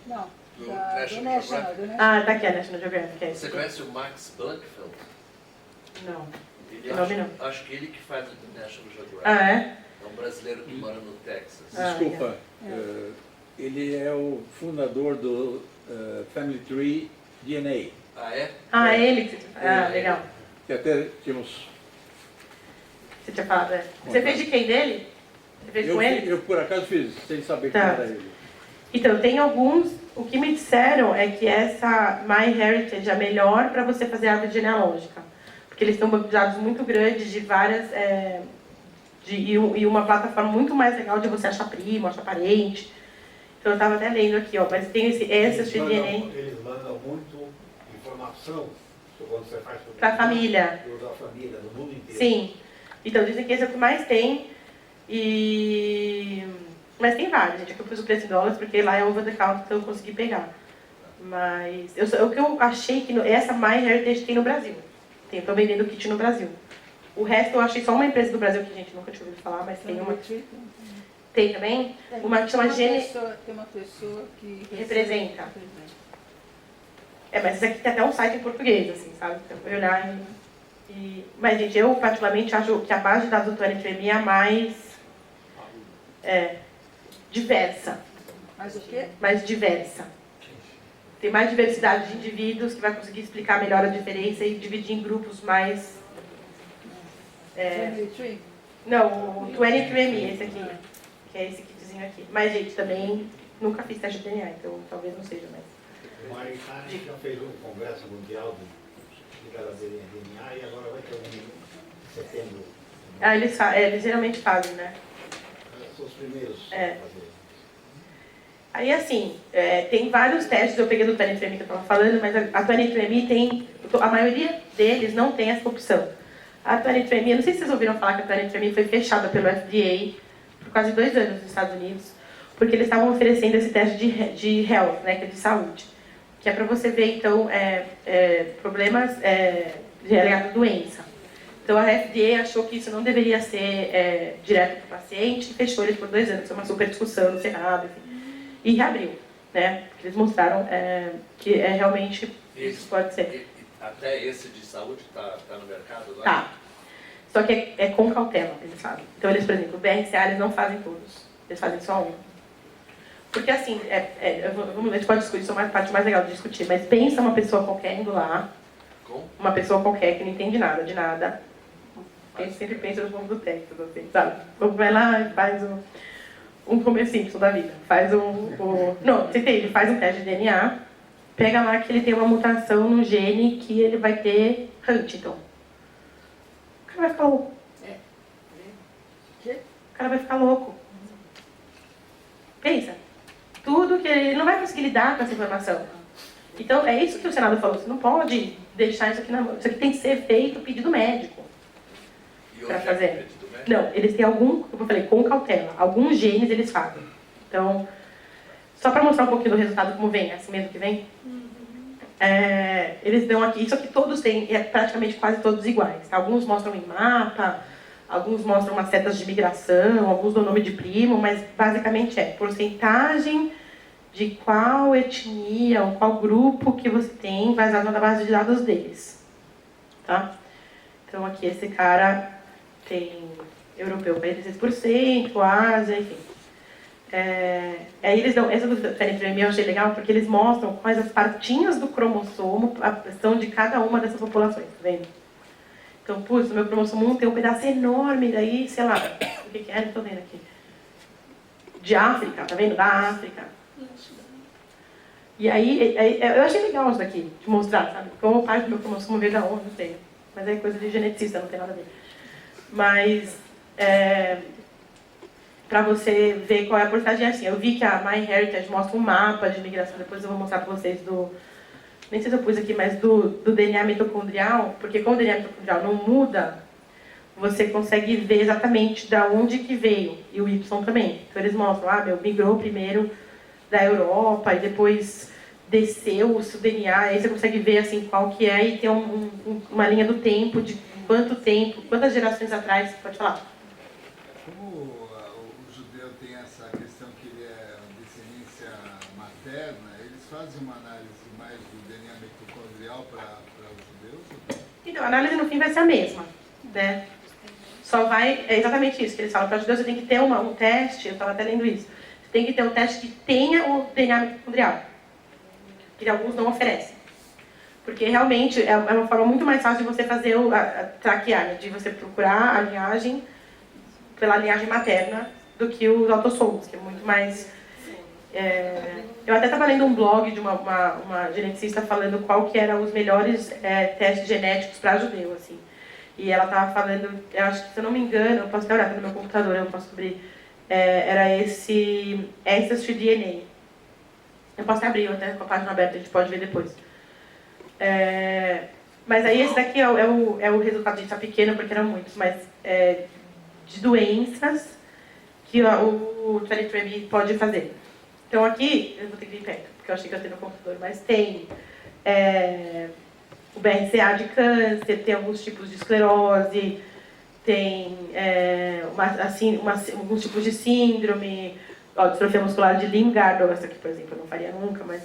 Não, Do do National National. Ah, tá aqui, a National Geographic. Você conhece o Max Blankfeld? Não. Ele Nome não. acho que ele que faz o National Geographic. Ah, é? É um brasileiro que mora no Texas. Desculpa, ele é o fundador do Family Tree DNA. Ah, é? Ah, ele que você tinha falado. Ah, legal. Que até tínhamos... Você tinha falado, é. Você fez de quem dele? Você fez com ele? Eu por acaso fiz, sem saber Tá. quem era ele. Então, tem alguns... O que me disseram é que essa MyHeritage é melhor para você fazer árvore genealógica. Porque eles têm um banco de dados muito grande de várias... e uma plataforma muito mais legal de você achar primo, achar parente. Então, eu estava até lendo aqui, ó. Mas tem esse DNA... Eles mandam muito informação quando você faz para a família. Da família, do mundo inteiro. Sim. Então, dizem que esse é o que mais tem. Mas tem vários, gente. Aqui eu pus o preço em dólares porque lá é over the counter, então eu consegui pegar. Mas o que eu achei que essa MyHeritage tem no Brasil. Estou vendendo kit no Brasil. O resto eu achei só uma empresa do Brasil que, gente, nunca tinha ouvido falar, mas tem uma. Tem também? Uma que chama Gene. Tem uma pessoa que representa. Mas esse aqui tem até um site em português, assim, sabe? Então, eu fui olhar Mas, gente, eu particularmente acho que a base de dados do 23andMe é a mais diversa. Mais o quê? Mais diversa. Tem mais diversidade de indivíduos que vai conseguir explicar melhor a diferença e dividir em grupos mais... Family Tree? Não, o 23andMe, esse aqui. Que é esse kitzinho aqui. Mas, gente, também nunca fiz teste de DNA, então talvez não seja mais. O MyHeritage já fez um congresso mundial de DNA e agora vai ter um em setembro. Eles geralmente fazem, né? São os primeiros a fazer. Aí, assim, tem vários testes, eu peguei do 23andMe que eu estava falando, mas a 23andMe tem... A maioria deles não tem essa opção. A 23andMe, eu não sei se vocês ouviram falar que a 23andMe foi fechada pelo FDA por quase 2 anos nos Estados Unidos, porque eles estavam oferecendo esse teste de health, né, que é de saúde, que é para você ver, então, problemas ligados à doença. Então, a FDA achou que isso não deveria ser direto para o paciente e fechou eles por 2 anos. Foi uma super discussão no Senado, enfim. E reabriu, né? Eles mostraram que realmente isso pode ser. Até esse de saúde está no mercado agora? Tá. Só que é com cautela, eles fazem. Então, eles, por exemplo, o BRCA, eles não fazem todos. Eles fazem só um. Porque, assim, vamos ver, a gente pode discutir, isso é uma parte mais legal de discutir, mas pensa uma pessoa qualquer indo lá, uma pessoa qualquer que não entende nada, de nada. A gente sempre pensa no povo do Texas, assim, sabe? Como vai lá e faz um começo simples da vida. Faz não, você entende? Faz um teste de DNA, pega lá que ele tem uma mutação no gene que ele vai ter Huntington. O cara vai ficar louco. O cara vai ficar louco. Pensa. Tudo que ele não vai conseguir lidar com essa informação. Então, é isso que o Senado falou. Você não pode deixar isso aqui na mão. Isso aqui tem que ser feito pedido médico. Para fazer. Não, eles têm como eu falei, com cautela. Alguns genes eles fazem. Então, só para mostrar um pouquinho do resultado, como vem, assim mesmo que vem. Eles dão aqui, isso aqui todos têm, praticamente quase todos iguais. Alguns mostram em mapa, alguns mostram umas setas de migração, alguns dão nome de primo, mas basicamente porcentagem de qual etnia ou qual grupo que você tem baseado na base de dados deles. Tá? Então aqui esse cara tem europeu para 16%, Ásia, enfim. Aí eles dão, essa do 23andMe eu achei legal porque eles mostram quais as partinhas do cromossomo são de cada uma dessas populações, tá vendo? Então, putz, o meu cromossomo 1 tem um pedaço enorme daí, sei lá, o que é? Não tô vendo aqui. De África, tá vendo? Da África. E aí eu achei legal isso daqui, de mostrar, sabe? Como parte do meu cromossomo veio da onde, não sei. Mas é coisa de geneticista, não tem nada a ver. Mas, para você ver qual é a porcentagem, assim, eu vi que a MyHeritage mostra um mapa de migração, depois eu vou mostrar para vocês nem sei se eu pus aqui, mas do DNA mitocondrial, porque como o DNA mitocondrial não muda, você consegue ver exatamente de onde que veio, e o Y também. Então eles mostram, migrou primeiro da Europa e depois desceu o seu DNA, aí você consegue ver assim, qual que é, e tem uma linha do tempo, de quantas gerações atrás, pode falar. Como o judeu tem essa questão que ele é descendência materna, eles fazem uma análise mais do DNA mitocondrial para os judeus? Então, a análise no fim vai ser a mesma, né? Só vai, é exatamente isso que eles falam, para os judeus você tem que ter um teste, eu estava até lendo isso, você tem que ter um teste que tenha o DNA mitocondrial, que alguns não oferecem. Porque realmente é uma forma muito mais fácil de você fazer a traquear, né? De você procurar a linhagem pela linhagem materna do que os autossomos, que é muito mais... Eu até estava lendo um blog de uma geneticista falando qual que eram os melhores testes genéticos para judeu, assim. E ela estava falando, eu acho que, se eu não me engano, eu posso até olhar no meu computador, eu posso descobrir, era esse Ancestry.DNA. Eu posso até abrir, até com a página aberta, a gente pode ver depois. Mas aí esse daqui é o resultado, a gente está pequeno porque eram muitos, mas de doenças que o 23andMe pode fazer. Então aqui, eu vou ter que ir perto, porque eu achei que eu tenho no computador, mas tem o BRCA de câncer, tem alguns tipos de esclerose, tem alguns tipos de síndrome, distrofia muscular de Limb-Girdle, essa aqui, por exemplo, eu não faria nunca, mas...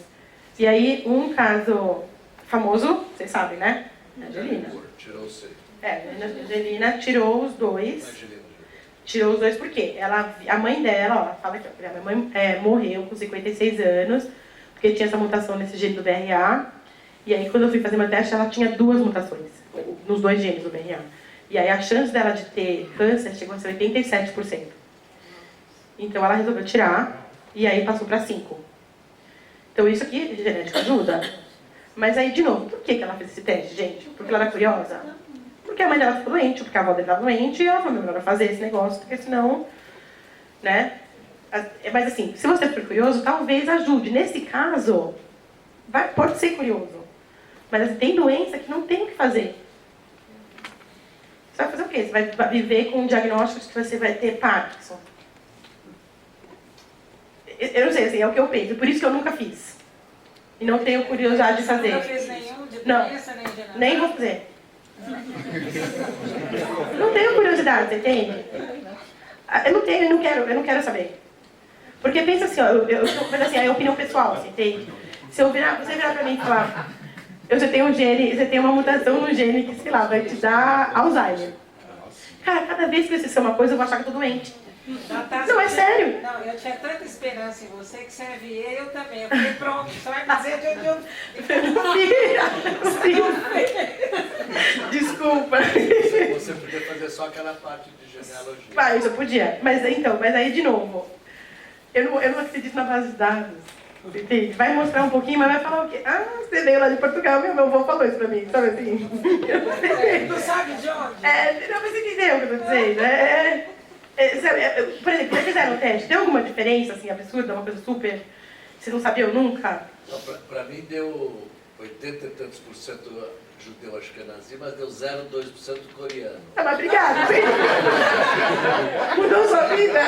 E aí, um caso famoso, vocês sabem, né? Angelina. Tirou o seio. A Angelina tirou os dois. Tirou os dois porque a mãe dela, ela fala que a minha mãe morreu com 56 anos, porque tinha essa mutação nesse gene do BRA. E aí, quando eu fui fazer meu teste, ela tinha 2 mutações, nos 2 genes do BRA. E aí, a chance dela de ter câncer chegou a ser 87%. Então, ela resolveu tirar, e aí passou para 5%. Então, isso aqui, de genética, ajuda. Mas aí, de novo, por que ela fez esse teste, gente? Porque ela era curiosa? Porque a mãe dela ficou doente, porque a avó dela estava doente, e ela falou, melhor fazer esse negócio, porque senão, né? Mas assim, se você for curioso, talvez ajude. Nesse caso, pode ser curioso. Mas assim, tem doença que não tem o que fazer. Você vai fazer o quê? Você vai viver com um diagnóstico de que você vai ter Parkinson. Eu não sei, assim, é o que eu penso. Por isso que eu nunca fiz. E não tenho curiosidade de fazer. Não fez nenhum de Não, doença, nem de nada? nem vou fazer. Não tenho curiosidade, você entende? Eu não tenho, eu não quero saber. Porque pensa assim, ó, mas assim, é opinião pessoal, você entende? Se você virar pra mim e falar, você tem um gene, você tem uma mutação no gene que, sei lá, vai te dar Alzheimer. Cara, cada vez que você ser uma coisa, eu vou achar que eu tô doente. Não, é sério. Não, eu tinha tanta esperança em você que você havia, eu também. Eu falei, pronto, só vai dizer de onde eu... Desculpa. Você podia fazer só aquela parte de genealogia. Isso eu podia. Mas aí de novo, eu não acredito na base de dados. Entende? Vai mostrar um pouquinho, mas vai falar o quê? Você veio lá de Portugal, meu avô falou isso pra mim, sabe assim? Não sabe de onde? Não, mas você entendeu o que eu tô dizendo? Por exemplo, vocês fizeram o teste, deu alguma diferença, assim, absurda, uma coisa super... Vocês não sabiam nunca? Para mim deu 80 e tantos por cento judeu ashkenazi, mas deu 0,2% coreano. Mas obrigada. Mudou sua vida?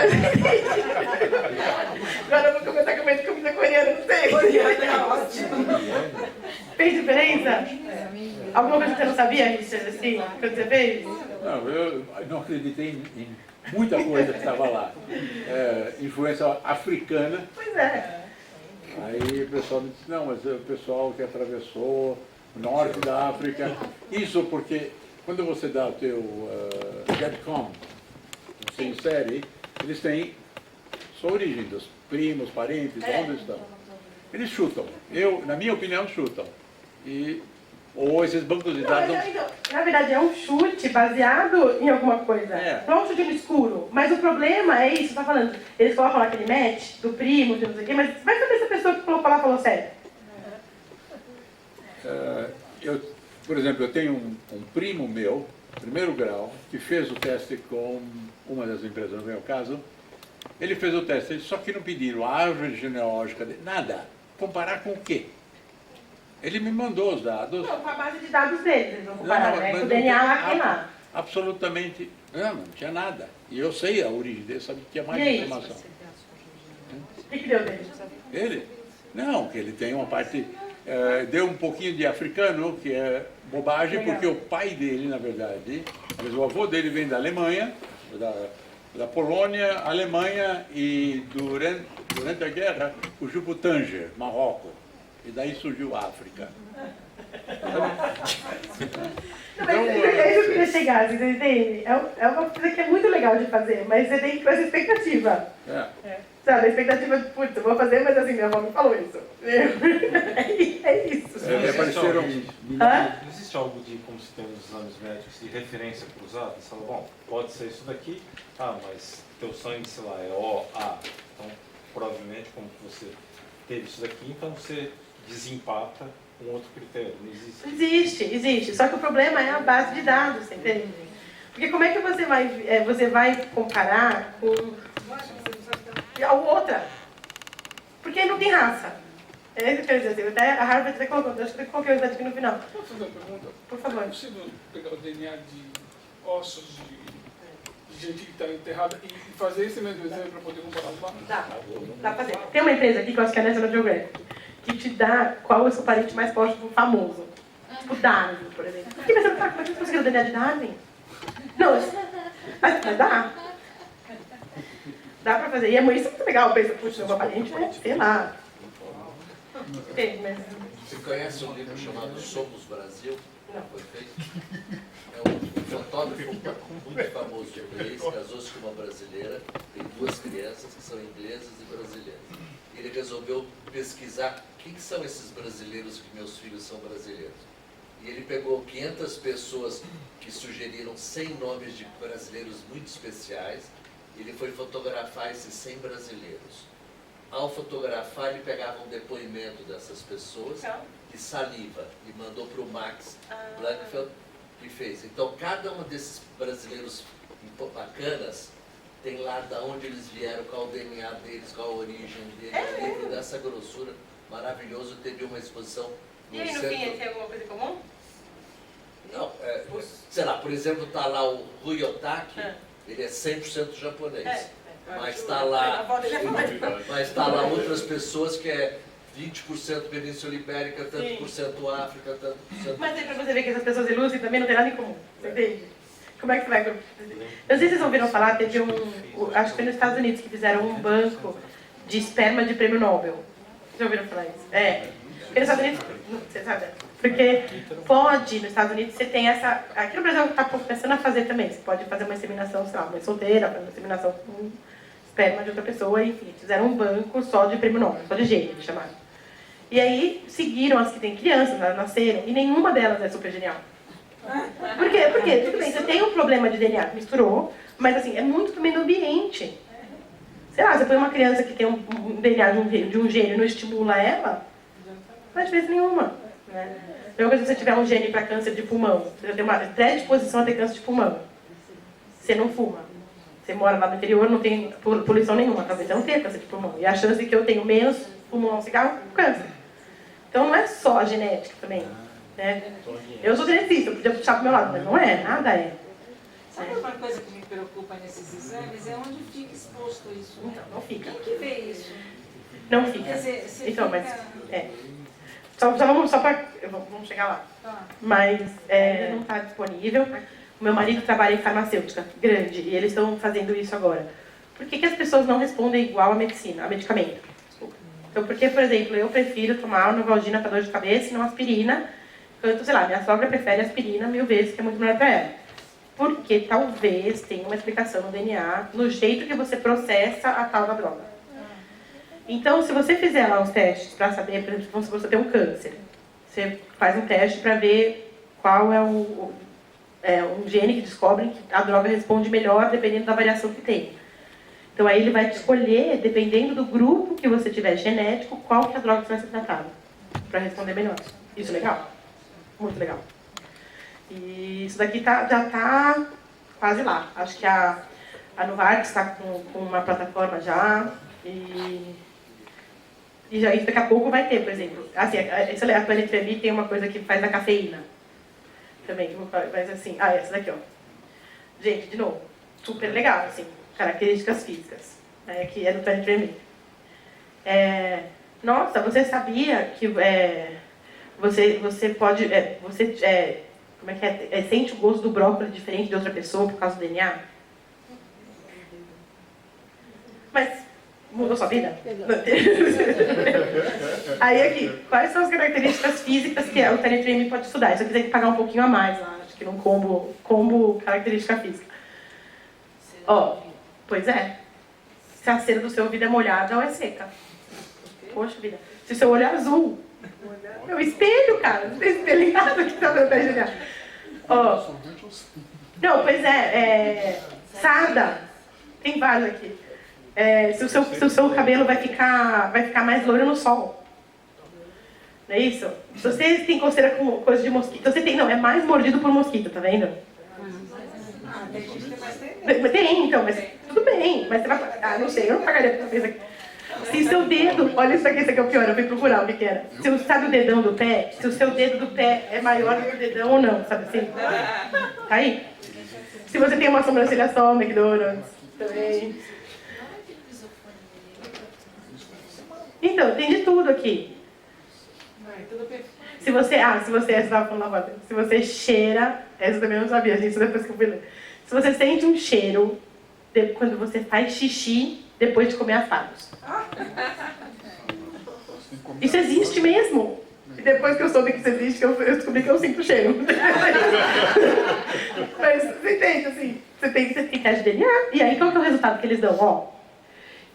Agora eu vou começar a comer comida coreana, não sei. Coreana é ótimo. Fez diferença? Alguma coisa que você não sabia, Richard, assim, quando você fez? Não, eu não acreditei em muita coisa que estava lá. Influência africana. Pois é. Aí o pessoal me disse, não, mas o pessoal que atravessou o norte da África, isso porque quando você dá o teu GEDCOM, você insere, eles têm sua origem, dos primos, parentes, onde estão. Eles chutam. Na minha opinião, chutam. Ou esses bancos de dados... Na verdade, é um chute baseado em alguma coisa. Não é um chute no escuro. Mas o problema é isso, você tá falando. Eles colocam lá aquele match do primo, de não sei o quê, mas vai saber se a pessoa que colocou lá falou sério. Por exemplo, eu tenho um primo meu, primeiro grau, que fez o teste com uma das empresas, no meu caso. Ele fez o teste, só que não pediram a árvore genealógica, nada. Comparar com o quê? Ele me mandou os dados. Não, com a base de dados deles, eles vão comparar, né? Com o DNA lá que tem lá. Absolutamente, não tinha nada. E eu sei a origem dele, sabia que tinha mais E aí? informação. O que deu dele? Ele? Não, que ele tem uma parte... deu um pouquinho de africano, que é bobagem, Legal. porque o pai dele, na verdade, mas o avô dele vem da Alemanha, da Polônia, Alemanha, e durante a guerra fugiu para o Tanger, Marrocos. E daí surgiu a África. Não, mas é isso que eu queria chegar, vocês entendem? É uma coisa que é muito legal de fazer, mas você tem que fazer expectativa. Sabe, a expectativa de, putz, eu vou fazer, mas assim, minha avó me falou isso. É isso. Não existe algo de, como se tem nos exames médicos, de referência cruzada? Você fala, bom, pode ser isso daqui, mas teu sangue, sei lá, é OA. Então, provavelmente, como você teve isso daqui, então você desempata um outro critério. Não existe. Existe. Só que o problema é a base de dados, você entende? Porque como é que você vai comparar com a outra? Porque não tem raça. É isso que eu quero dizer. Até a Harvard até colocou, acho que eu coloquei o aqui no final. Posso fazer uma pergunta? Por favor. É possível pegar o DNA de ossos de gente que está enterrada e fazer esse mesmo exame para poder comparar os mapas? Dá pra fazer. Tem uma empresa aqui que eu acho que é a National Geographic, que te dá qual é o seu parente mais próximo famoso. Tipo Darwin, por exemplo. Por que você não sabe como é que você conseguiu o DNA de Darwin? Não, mas dá. Dá pra fazer. E é isso muito legal. Pensa, puxa, meu parente, né? Sei lá. Você conhece um livro chamado Somos Brasil? Não. Foi feito? É um fotógrafo muito famoso inglês, casou-se com uma brasileira, tem 2 crianças que são inglesas e brasileiras. Ele resolveu pesquisar quem são esses brasileiros que meus filhos são brasileiros. E ele pegou 500 pessoas que sugeriram 100 nomes de brasileiros muito especiais. Ele foi fotografar esses 100 brasileiros. Ao fotografar, ele pegava um depoimento dessas pessoas de saliva e mandou para o Max Blankfeld, que fez. Então, cada um desses brasileiros bacanas tem lá de onde eles vieram, qual o DNA deles, qual a origem deles. É um livro dessa grossura, maravilhoso. Teve uma exposição no E aí, no centro... fim, tem alguma coisa em comum? Não, sei lá, por exemplo, está lá o Rui Otaki, ele é 100% japonês. Mas está lá, outras pessoas que é 20% Península Ibérica, tanto por cento África, tanto por cento... Mas aí pra você ver que essas pessoas ilustram também não tem nada em comum, você entende? Como é que você vai... Eu não sei se vocês ouviram falar, teve acho que foi nos Estados Unidos que fizeram um banco de esperma de prêmio Nobel. Já ouviram falar isso? Porque nos Estados Unidos, você sabe, porque pode, nos Estados Unidos você tem essa... Aqui no Brasil está começando a fazer também, você pode fazer uma inseminação, sei lá, uma solteira, uma inseminação com esperma de outra pessoa, enfim, fizeram um banco só de prêmio Nobel, só de gênero, eles chamaram. E aí seguiram as que têm crianças, elas nasceram, e nenhuma delas é super genial. Por quê? Porque, tudo bem, você tem um problema de DNA que misturou, mas assim, é muito também do ambiente. Sei lá, você põe uma criança que tem um DNA de um gene e não estimula ela, não faz diferença nenhuma. Né? Mesma coisa se você tiver um gene para câncer de pulmão, você tem uma predisposição a ter câncer de pulmão. Você não fuma. Você mora lá no interior, não tem poluição nenhuma, talvez você não tenha câncer de pulmão. E a chance de que eu tenho menos pulmão cigarro, câncer. Então não é só a genética também. Né? Eu sou geneticista, eu podia puxar pro meu lado, mas não é, nada é. Sabe uma coisa que me preocupa nesses exames? É onde fica exposto isso. Né? Não fica. Quem que vê isso? Não fica. Quer dizer, você então, fica... mas vamos chegar lá. Tá. Mas não está disponível. O meu marido trabalha em farmacêutica grande e eles estão fazendo isso agora. Por que as pessoas não respondem igual a medicina, a medicamento? Desculpa. Então, porque, por exemplo, eu prefiro tomar uma Novalgina para dor de cabeça e não aspirina, enquanto, sei lá, minha sogra prefere aspirina 1000 vezes, que é muito melhor para ela. Porque talvez tenha uma explicação no DNA, no jeito que você processa a tal da droga. Então, se você fizer lá uns testes para saber, por exemplo, se você tem um câncer, você faz um teste para ver qual é um gene que descobre que a droga responde melhor dependendo da variação que tem. Então aí ele vai te escolher, dependendo do grupo que você tiver genético, qual que é a droga que vai ser tratada, para responder melhor. Isso é legal. Muito legal. E isso daqui já está quase lá. Acho que a Novartis está com uma plataforma já. E E já, daqui a pouco vai ter, por exemplo. Assim, a Planet Tremi tem uma coisa que faz a cafeína. Também, que eu vou falar, mas assim, essa daqui, ó. Gente, de novo, super legal, assim, características físicas, né, que é do Planet Tremi. Nossa, você sabia que você pode, como é que sente o gosto do brócolis diferente de outra pessoa por causa do DNA? Mas mudou sua vida? Aí aqui, quais são as características físicas que o Planet Tremi pode estudar? Isso aqui tem que pagar um pouquinho a mais lá, acho que num combo característica física. Ó, pois é. Se a cera do seu ouvido é molhada ou é seca. Poxa vida. Se o seu olho é azul. Meu espelho, cara. Não tem espelho em nada que tá meu pé genial. Ó. Não, pois sarda. Tem vários aqui. Se o seu cabelo vai ficar mais loiro no sol. Não é isso? Se você tem coceira com coisa de mosquito. Você tem, não, é mais mordido por mosquito, tá vendo? Tem, então, mas tudo bem. Mas você vai. Não sei, eu não pagaria pra fazer isso aqui. Se seu dedo, olha isso aqui é o pior, eu fui procurar o que era. Se você sabe o dedão do pé, se o seu dedo do pé é maior do que o dedão ou não, sabe assim? Tá aí? Se você tem uma sobrancelha só, McDonald's, também. Então, tem de tudo aqui. Se você estava falando lá, se você cheira, essa também eu não sabia, gente, depois que eu fui ler. Se você sente um cheiro quando você faz xixi depois de comer afagos. Isso existe mesmo. E depois que eu soube que isso existe, eu descobri que eu sinto cheiro. Mas você entende, assim, você tem que teste de DNA. E aí qual que é o resultado que eles dão? Ó,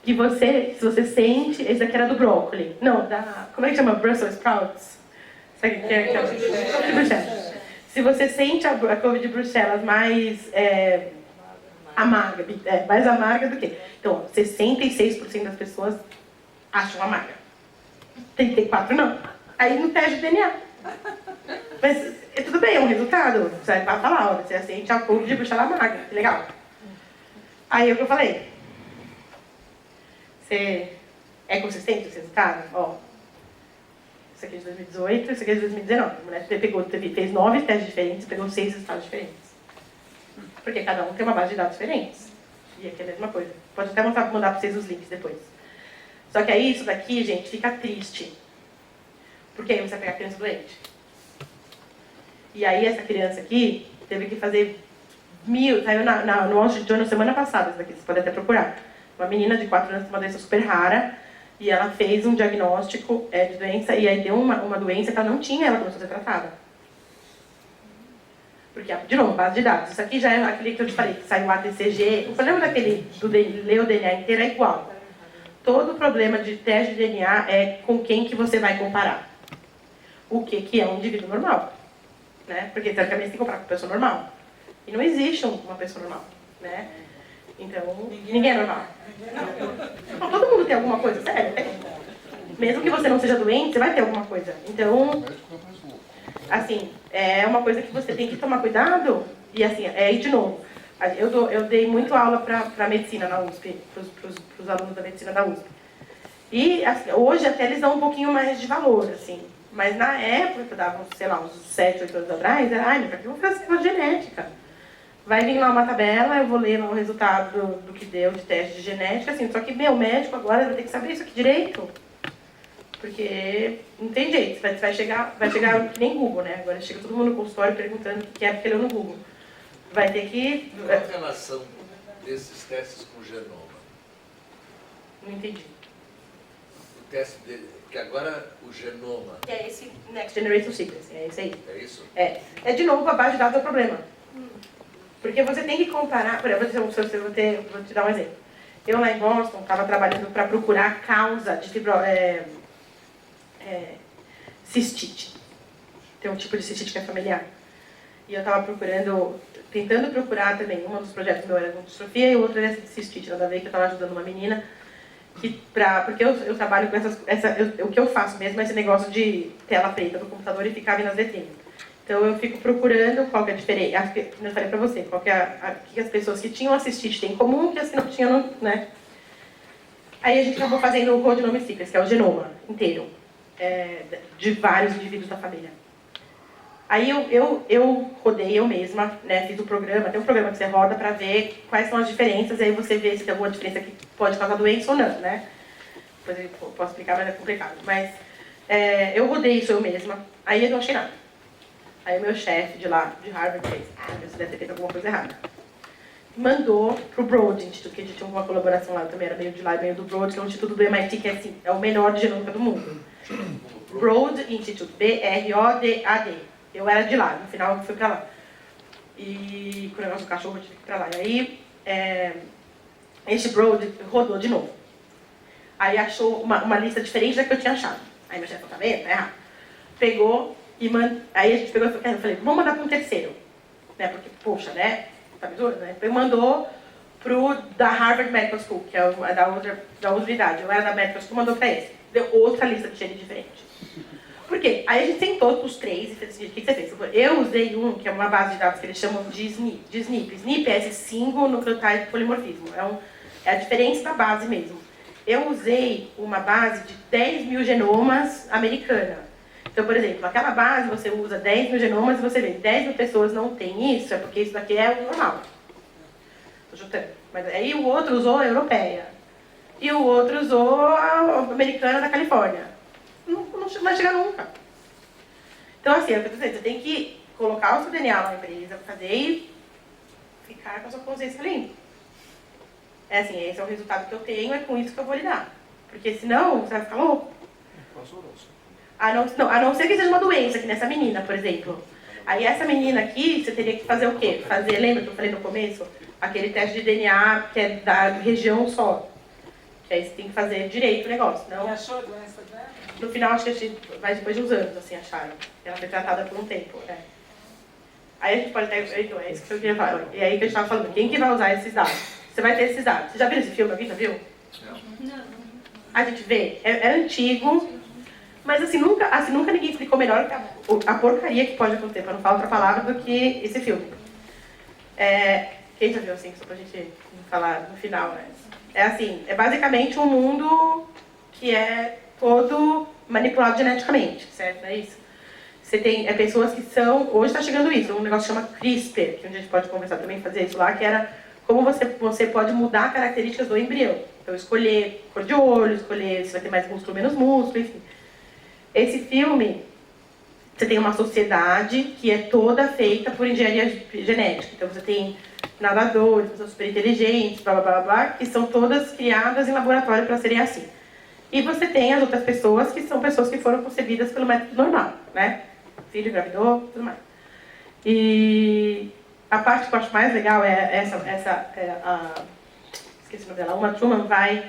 que se você sente, esse aqui era do brócolis. Não, como é que chama? Brussels sprouts? Sabe o que é? De Bruxelas. Se você sente a couve de Bruxelas mais amarga, mais amarga do que? Então, 66% das pessoas acham amarga. 34% não. Aí no teste de DNA. Mas tudo bem, é um resultado. Você vai falar, olha, você sente a couve de Bruxelas amarga. Que legal. Aí é o que eu falei. Você é consistente esse resultado? Ó. Isso aqui é de 2018, isso aqui é de 2019. A mulher fez 9 testes diferentes e pegou 6 resultados diferentes. Porque cada um tem uma base de dados diferentes. E aqui é a mesma coisa. Pode até mandar para vocês os links depois. Só que aí isso daqui, gente, fica triste. Porque aí você vai pegar a criança doente. E aí essa criança aqui teve que fazer saiu no Wall Street Journal semana passada, isso daqui, vocês podem até procurar. Uma menina de 4 anos com uma doença super rara. E ela fez um diagnóstico de doença, e aí deu uma doença que ela não tinha, ela começou a ser tratada. Porque, de novo, base de dados. Isso aqui já é aquele que eu te falei, que saiu o ATCG. O problema daquele, ler o DNA inteiro é igual. Todo problema de teste de DNA é com quem que você vai comparar. O que é um indivíduo normal. Né? Porque, teoricamente, você tem que comparar com uma pessoa normal. E não existe uma pessoa normal. Né? Então, ninguém é normal. Não, todo mundo tem alguma coisa, sério. Mesmo que você não seja doente, você vai ter alguma coisa. Então, assim, é uma coisa que você tem que tomar cuidado. E assim, de novo, eu dei muito aula para medicina na USP, para os alunos da medicina da USP. E assim, hoje até eles dão um pouquinho mais de valor, assim. Mas na época, eu dava, sei lá, uns 7, 8 anos atrás, era, pra que eu vou fazer essa genética? Vai vir lá uma tabela, eu vou ler lá o resultado do que deu de teste de genética, assim, só que meu médico agora vai ter que saber isso aqui direito. Porque não tem jeito, vai chegar que nem Google, né? Agora chega todo mundo no consultório perguntando o que é porque leu no Google. Vai ter que... Qual a relação desses testes com o genoma? Não entendi. O teste dele, porque agora o genoma... Que é esse Next Generation Sequencing, é esse aí. É isso? É de novo, a base de dados é o problema. Porque você tem que comparar, por exemplo, vou te dar um exemplo. Eu lá em Boston estava trabalhando para procurar a causa de cistite. Tem um tipo de cistite que é familiar. E eu estava tentando procurar também, um dos projetos meu era de distrofia e o outro era de cistite, nada a ver, que eu estava ajudando uma menina, porque eu trabalho com o que eu faço mesmo é esse negócio de tela preta no computador e ficar vendo as letrinhas. Então eu fico procurando qual que é a diferença, como eu falei pra você, qual que é que as pessoas que tinham cistite têm em comum, que as que não tinham, né? Aí a gente acabou fazendo o Codinome Sequence, que é o genoma inteiro, de vários indivíduos da família. Aí eu rodei eu mesma, né, fiz o programa, tem um programa que você roda para ver quais são as diferenças, e aí você vê se tem alguma diferença que pode causar doença ou não, né? Depois eu posso explicar, mas é complicado. Mas eu rodei isso eu mesma, aí eu não achei nada. Aí o meu chefe de lá, de Harvard, fez, você deve ter feito alguma coisa errada. Mandou pro Broad Institute, que a gente tinha uma colaboração lá, eu também era meio de lá e meio do Broad, que é um instituto do MIT, que é assim, é o melhor de genômica do mundo. Broad Institute, B-R-O-D-A-D. Eu era de lá, no final eu fui pra lá. E com o negócio do cachorro eu tive que ir pra lá. E aí, este Broad rodou de novo. Aí achou uma lista diferente da que eu tinha achado. Aí meu chefe falou, tá vendo? Tá errado. Pegou e aí a gente pegou e falei, vamos mandar para um terceiro. Né? Porque, poxa, né? Tá me zoando, né? Ele mandou pro da Harvard Medical School, que é da outra unidade. Eu era da Medical School, mandou para esse. Deu outra lista de genes diferente. Por quê? Aí a gente sentou os três e fez assim, o que você fez? Eu usei que é uma base de dados que eles chamam de SNP. SNP é esse single nucleotide polimorfismo. É a diferença da base mesmo. Eu usei uma base de 10 mil genomas americana. Então, por exemplo, aquela base você usa 10 mil genomas e você vê 10 mil pessoas não tem isso, é porque isso daqui é o normal. Estou chutando. Mas aí o outro usou a europeia. E o outro usou a americana da Califórnia. Não vai chegar nunca. Então, assim, é o que eu estou dizendo, você tem que colocar o seu DNA lá na empresa, fazer e ficar com a sua consciência limpa. É assim, esse é o resultado que eu tenho, é com isso que eu vou lidar. Porque senão, você vai ficar louco. A não ser que seja uma doença, que nessa menina, por exemplo. Aí essa menina aqui, você teria que fazer o quê? Lembra que eu falei no começo? Aquele teste de DNA que é da região só. Que aí você tem que fazer direito o negócio. Não... E achou a doença dela? No final, acho que vai depois de uns anos, assim, acharam. Ela foi tratada por um tempo, Aí a gente pode até... Então, é isso que eu queria falar. E aí que a gente estava falando, quem que vai usar esses dados? Você vai ter esses dados. Você já viu esse filme? Alguém já viu? Não. A gente vê. É antigo, mas assim nunca ninguém explicou melhor a porcaria que pode acontecer, para não falar outra palavra, do que esse filme. Quem já viu assim, só pra gente falar no final, né? É assim, é basicamente um mundo que é todo manipulado geneticamente, certo? É isso. Você tem pessoas que são... Hoje está chegando isso, um negócio que chama CRISPR, que a gente pode conversar também, fazer isso lá, que era como você pode mudar características do embrião. Então, escolher cor de olho, escolher se vai ter mais músculo ou menos músculo, enfim. Esse filme, você tem uma sociedade que é toda feita por engenharia genética. Então, você tem nadadores, pessoas super inteligentes, blá, blá, blá, blá, que são todas criadas em laboratório para serem assim. E você tem as outras pessoas, que são pessoas que foram concebidas pelo método normal, né? Filho, engravidou, tudo mais. E a parte que eu acho mais legal é esqueci o nome dela. Uma Truman vai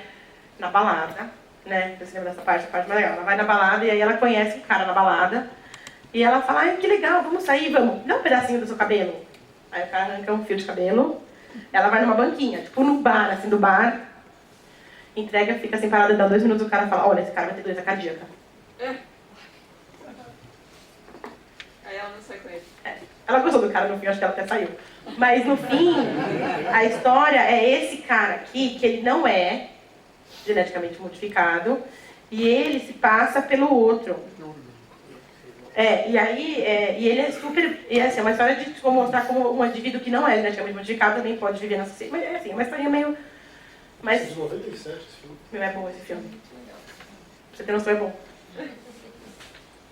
na balada, né? Você lembra dessa parte? A parte mais legal. Ela vai na balada e aí ela conhece um cara na balada. E ela fala, ai, que legal, vamos sair, vamos. Dá um pedacinho do seu cabelo. Aí o cara arranca um fio de cabelo. Ela vai numa banquinha, tipo no bar, assim, do bar. Entrega, fica assim parada, dá 2 minutos, o cara fala, olha, esse cara vai ter doença cardíaca. Aí ela não sai com ele. Ela gostou do cara no fim, acho que ela até saiu. Mas no fim, a história é esse cara aqui, que ele não é geneticamente modificado, e ele se passa pelo outro. E ele é super... é uma história de mostrar como um indivíduo que não é geneticamente modificado também pode viver na sociedade. Mas é assim, uma história meio... Mas... 97 esse filme. É bom esse filme. Pra você ter noção, é bom.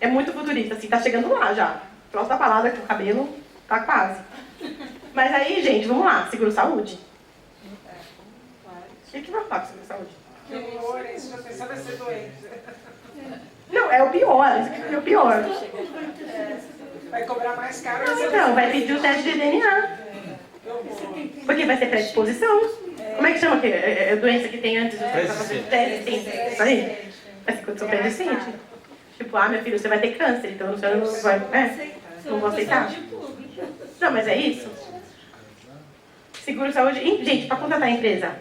É muito futurista, assim, tá chegando lá já. Próxima palavra com o cabelo, tá quase. Mas aí, gente, vamos lá, seguro-saúde. O que vai falar com seguro-saúde? Que horror, isso já pensou vai ser doente. Não, é o pior, isso é o pior. Vai cobrar mais caro. Então, vai pedir o teste de DNA. Porque vai ser predisposição. Como é que chama? É doença que tem antes do teste? Isso aí? Vai ser condição pré-existente. Tipo, meu filho, você vai ter câncer, então você não vai... não vou aceitar. Não, mas é isso. Seguro-saúde... Gente, para contratar a empresa.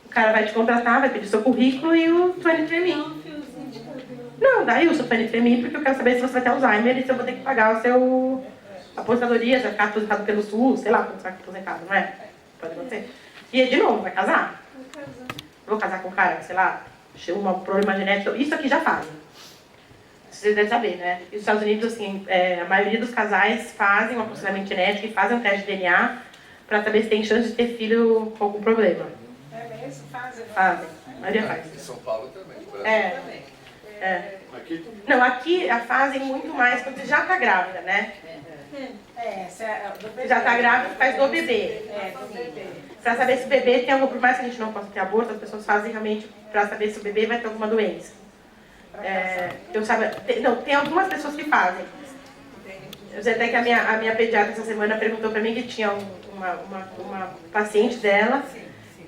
O cara vai te contratar, vai pedir seu currículo e o 23andMe. Não, daí o seu 23andMe, porque eu quero saber se você vai ter Alzheimer e se eu vou ter que pagar o seu... aposentadoria, você vai ficar aposentado pelo SUS, sei lá quando você vai ficar aposentado, não é? Pode acontecer. E de novo, vai casar. Vou casar com um cara, sei lá, um problema genético. Isso aqui já fazem. Vocês devem saber, né? E nos Estados Unidos, assim, a maioria dos casais fazem um aconselhamento genético e fazem um teste de DNA para saber se tem chance de ter filho com algum problema. É mesmo? Fazem? Fazem. A maioria faz. Em São Paulo também. No Brasil É. também. É. Não, aqui fazem muito mais quando você já está grávida, né? Do Já está grávida, faz do bebê. do bebê. Para saber se o bebê tem algum, por mais que a gente não possa ter aborto, as pessoas fazem realmente para saber se o bebê vai ter alguma doença. Tem algumas pessoas que fazem. Eu sei até que a minha pediatra essa semana perguntou para mim que tinha uma paciente dela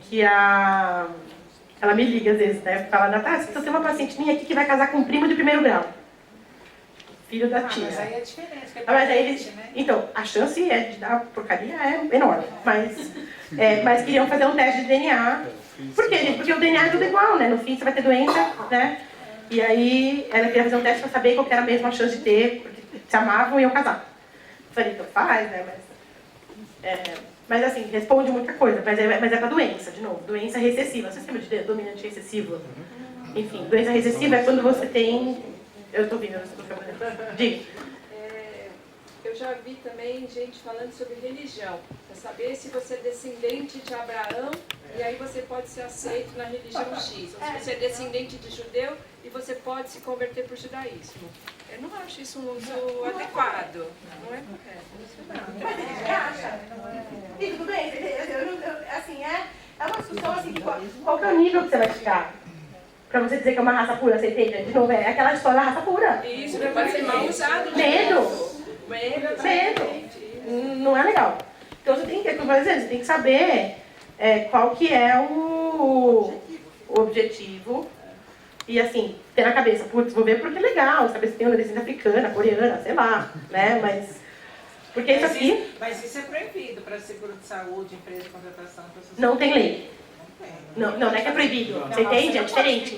que ela me liga às vezes, né? Fala, Natália, eu tenho uma paciente minha aqui que vai casar com um primo de primeiro grau. Filho da tia. Mas aí é diferente, porque Mas aí eles, então, a chance de dar porcaria é enorme. Mas queriam fazer um teste de DNA. Por quê, gente? Porque o DNA é tudo igual, né? No fim você vai ter doença, né? E aí ela queria fazer um teste para saber qual que era a mesma chance de ter, porque se amavam e iam casar. Eu falei, então faz, né? Mas assim, responde muita coisa, mas é para doença, de novo. Doença recessiva. Sistema de dominante recessivo. Enfim, doença recessiva é quando você tem... Eu estou ouvindo, eu estou falando. Diga. Eu já vi também gente falando sobre religião, para saber se você é descendente de Abraão e aí você pode ser aceito na religião X, ou se você é descendente de judeu e você pode se converter para o judaísmo. Eu não acho isso muito adequado. Não é correto. Mas a gente acha. E tudo bem, assim, é uma discussão assim, qual que é o nível que você vai chegar? Pra você dizer que é uma raça pura, você entende? De novo, é aquela história da raça pura. Isso, não pode ser mal usado. Medo. Não é legal. Então você tem que, como eu você tem que saber qual que é o objetivo. E assim, ter na cabeça, putz, vou ver porque é legal, saber se tem uma descendência africana, coreana, sei lá, né? Mas. Porque isso aqui. Mas isso é proibido para seguro de saúde, empresa de contratação. Não tem lei. Não é que é proibido. Você entende? É diferente.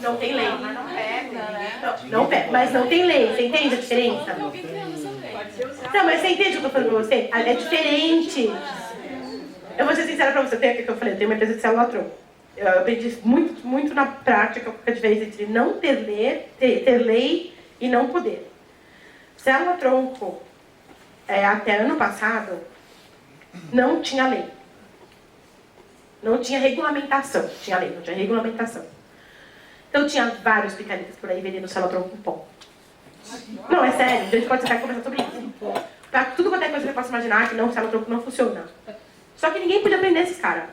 Não tem lei. Mas não pega, né? Não pega, mas não tem lei. Você entende a diferença? Não, mas você entende o que eu estou falando pra você? É diferente. Eu vou ser sincera pra você, tem aqui que eu falei, eu tenho uma empresa de célula-tronco. Eu aprendi muito na prática a diferença entre não ter lei e não poder. Célula-tronco, até ano passado, não tinha lei. Não tinha regulamentação. Tinha lei, não tinha regulamentação. Então tinha vários picaretas por aí vendendo célula-tronco com pó. Não, é sério, a gente pode sentar e conversar sobre isso. Pra tudo quanto é coisa que você possa imaginar que não, célula-tronco não funciona. Só que ninguém podia prender esses caras.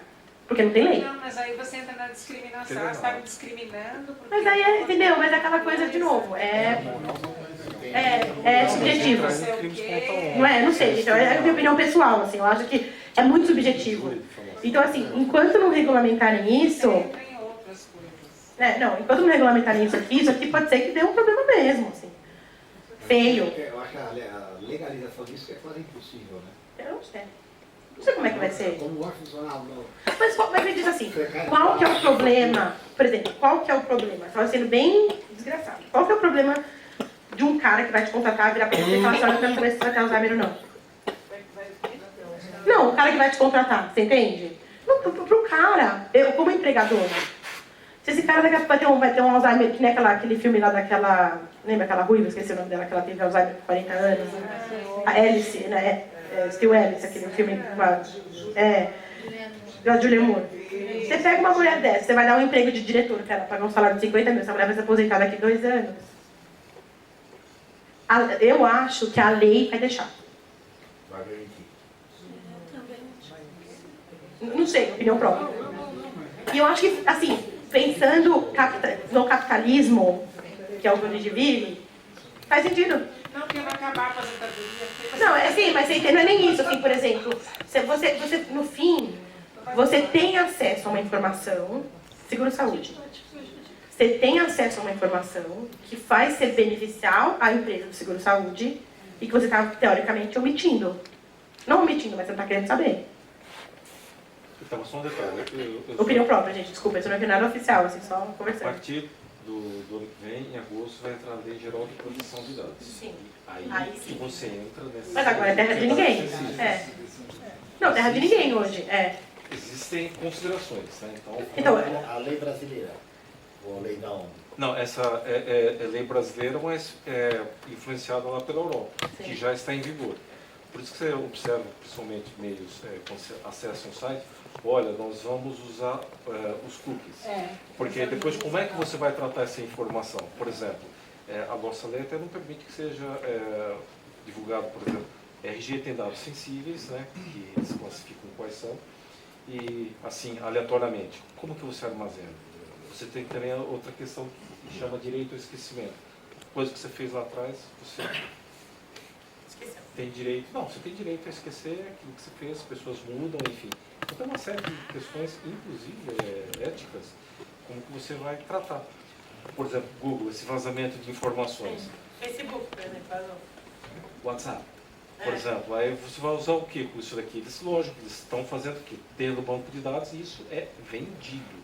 Porque não tem lei. Não, mas aí você entra na discriminação, você está me discriminando. Mas aí, entendeu? Mas é aquela coisa, de novo, é subjetivo. Não é? Não sei, então é a minha opinião pessoal, assim, eu acho que é muito subjetivo. Então, assim, enquanto não regulamentarem isso... enquanto não regulamentarem isso aqui pode ser que dê um problema mesmo, assim. Feio. Eu acho que a legalização disso é quase impossível, né? Eu não sei. Não sei como é que vai ser. Como vai funcionar o novo? Mas me diz assim, qual que é o problema? Por exemplo, qual que é o problema? Estava sendo bem desgraçado. Qual que é o problema de um cara que vai te contratar, virar pra você e falar assim, olha, eu quero saber se você vai ter Alzheimer ou não? Não, o cara que vai te contratar, você entende? Pro cara, eu como empregadora, se esse cara daqui a pouco vai ter um Alzheimer, que nem aquele filme lá daquela, lembra aquela ruiva, esqueci o nome dela, que ela teve Alzheimer com 40 anos, a Alice, né? Still Alice, aquele filme da Julianne Moore. Você pega uma mulher dessa, você vai dar um emprego de diretor para ela, pagar um salário de 50 mil, essa mulher vai se aposentar daqui 2 anos. Eu acho que a lei vai deixar. Vai garantir. Não sei, opinião própria. E eu acho que, assim, pensando no capitalismo, que é o que a gente vive, faz sentido. Não, porque vai acabar a aposentadoria. Não, assim, mas você entende, não é nem isso, assim, por exemplo, você, no fim, você tem acesso a uma informação, seguro-saúde. Você tem acesso a uma informação que faz ser beneficial à empresa do seguro-saúde e que você está, teoricamente, omitindo. Não omitindo, mas você não está querendo saber. Então, só um detalhe. Opinião própria, gente, desculpa, isso não é nada oficial, assim, só A conversando. partir do ano que vem, em agosto, vai entrar a Lei Geral de Proteção de Dados. Sim. Aí que você entra nessa... Mas agora é terra de ninguém. Não, terra de ninguém hoje. existem considerações, né? Então, a lei brasileira, ou a lei da ONU? Não, essa é lei brasileira, mas é influenciada lá pela Europa, que já está em vigor. Por isso que você observa, principalmente meios, quando você acessa um site, olha, nós vamos usar os cookies. Porque depois, como é que você vai tratar essa informação? Por exemplo, a nossa lei até não permite que seja divulgado, por exemplo, RG tem dados sensíveis, né, que eles classificam quais são, e assim, aleatoriamente. Como que você armazena? Você tem também outra questão que chama direito ao esquecimento. Coisa que você fez lá atrás, você tem direito... Não, você tem direito a esquecer aquilo que você fez, as pessoas mudam, enfim. Então tem uma série de questões, inclusive éticas, como que você vai tratar. Por exemplo, Google, esse vazamento de informações. Facebook, por exemplo, vazou. WhatsApp, por exemplo. Aí você vai usar o que com isso daqui? Eles, lógico, eles estão fazendo o quê? Tendo banco de dados e isso é vendido.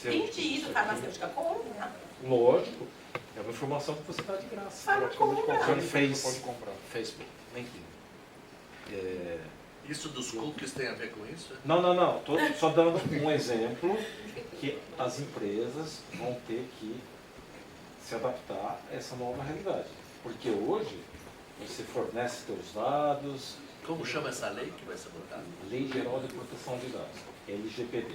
Vendido, farmacêutica compra. Lógico, é uma informação que você dá de graça. Pode comprar. Facebook, LinkedIn. Isso dos cookies tem a ver com isso? Não. Estou só dando um exemplo que as empresas vão ter que se adaptar a essa nova realidade. Porque hoje você fornece seus dados... Como chama essa lei que vai ser votada? Lei Geral de Proteção de Dados, LGPD.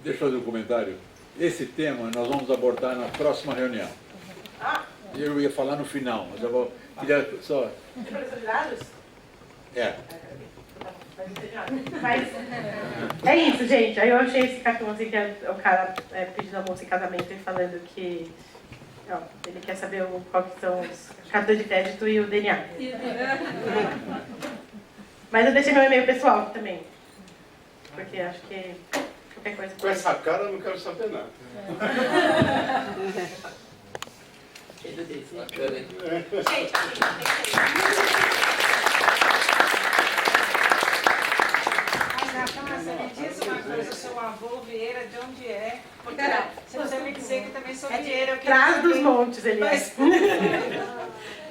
Deixa eu fazer um comentário. Esse tema nós vamos abordar na próxima reunião. Eu ia falar no final, mas eu vou... Queria só... De proteção de dados? Mas é isso, gente. Aí eu achei esse cartão assim, que é o cara pedindo a moça em casamento e falando que ele quer saber qual que são os cartões de crédito e o DNA. Mas eu deixei meu e-mail pessoal também. Porque acho que qualquer coisa... Com essa cara eu não quero saber nada. Bacana, hein? Gente, Você me diz uma coisa, o seu avô Vieira, de onde é? Portugal. Você precisa me dizer que também sou Vieira. Traz dos montes, ele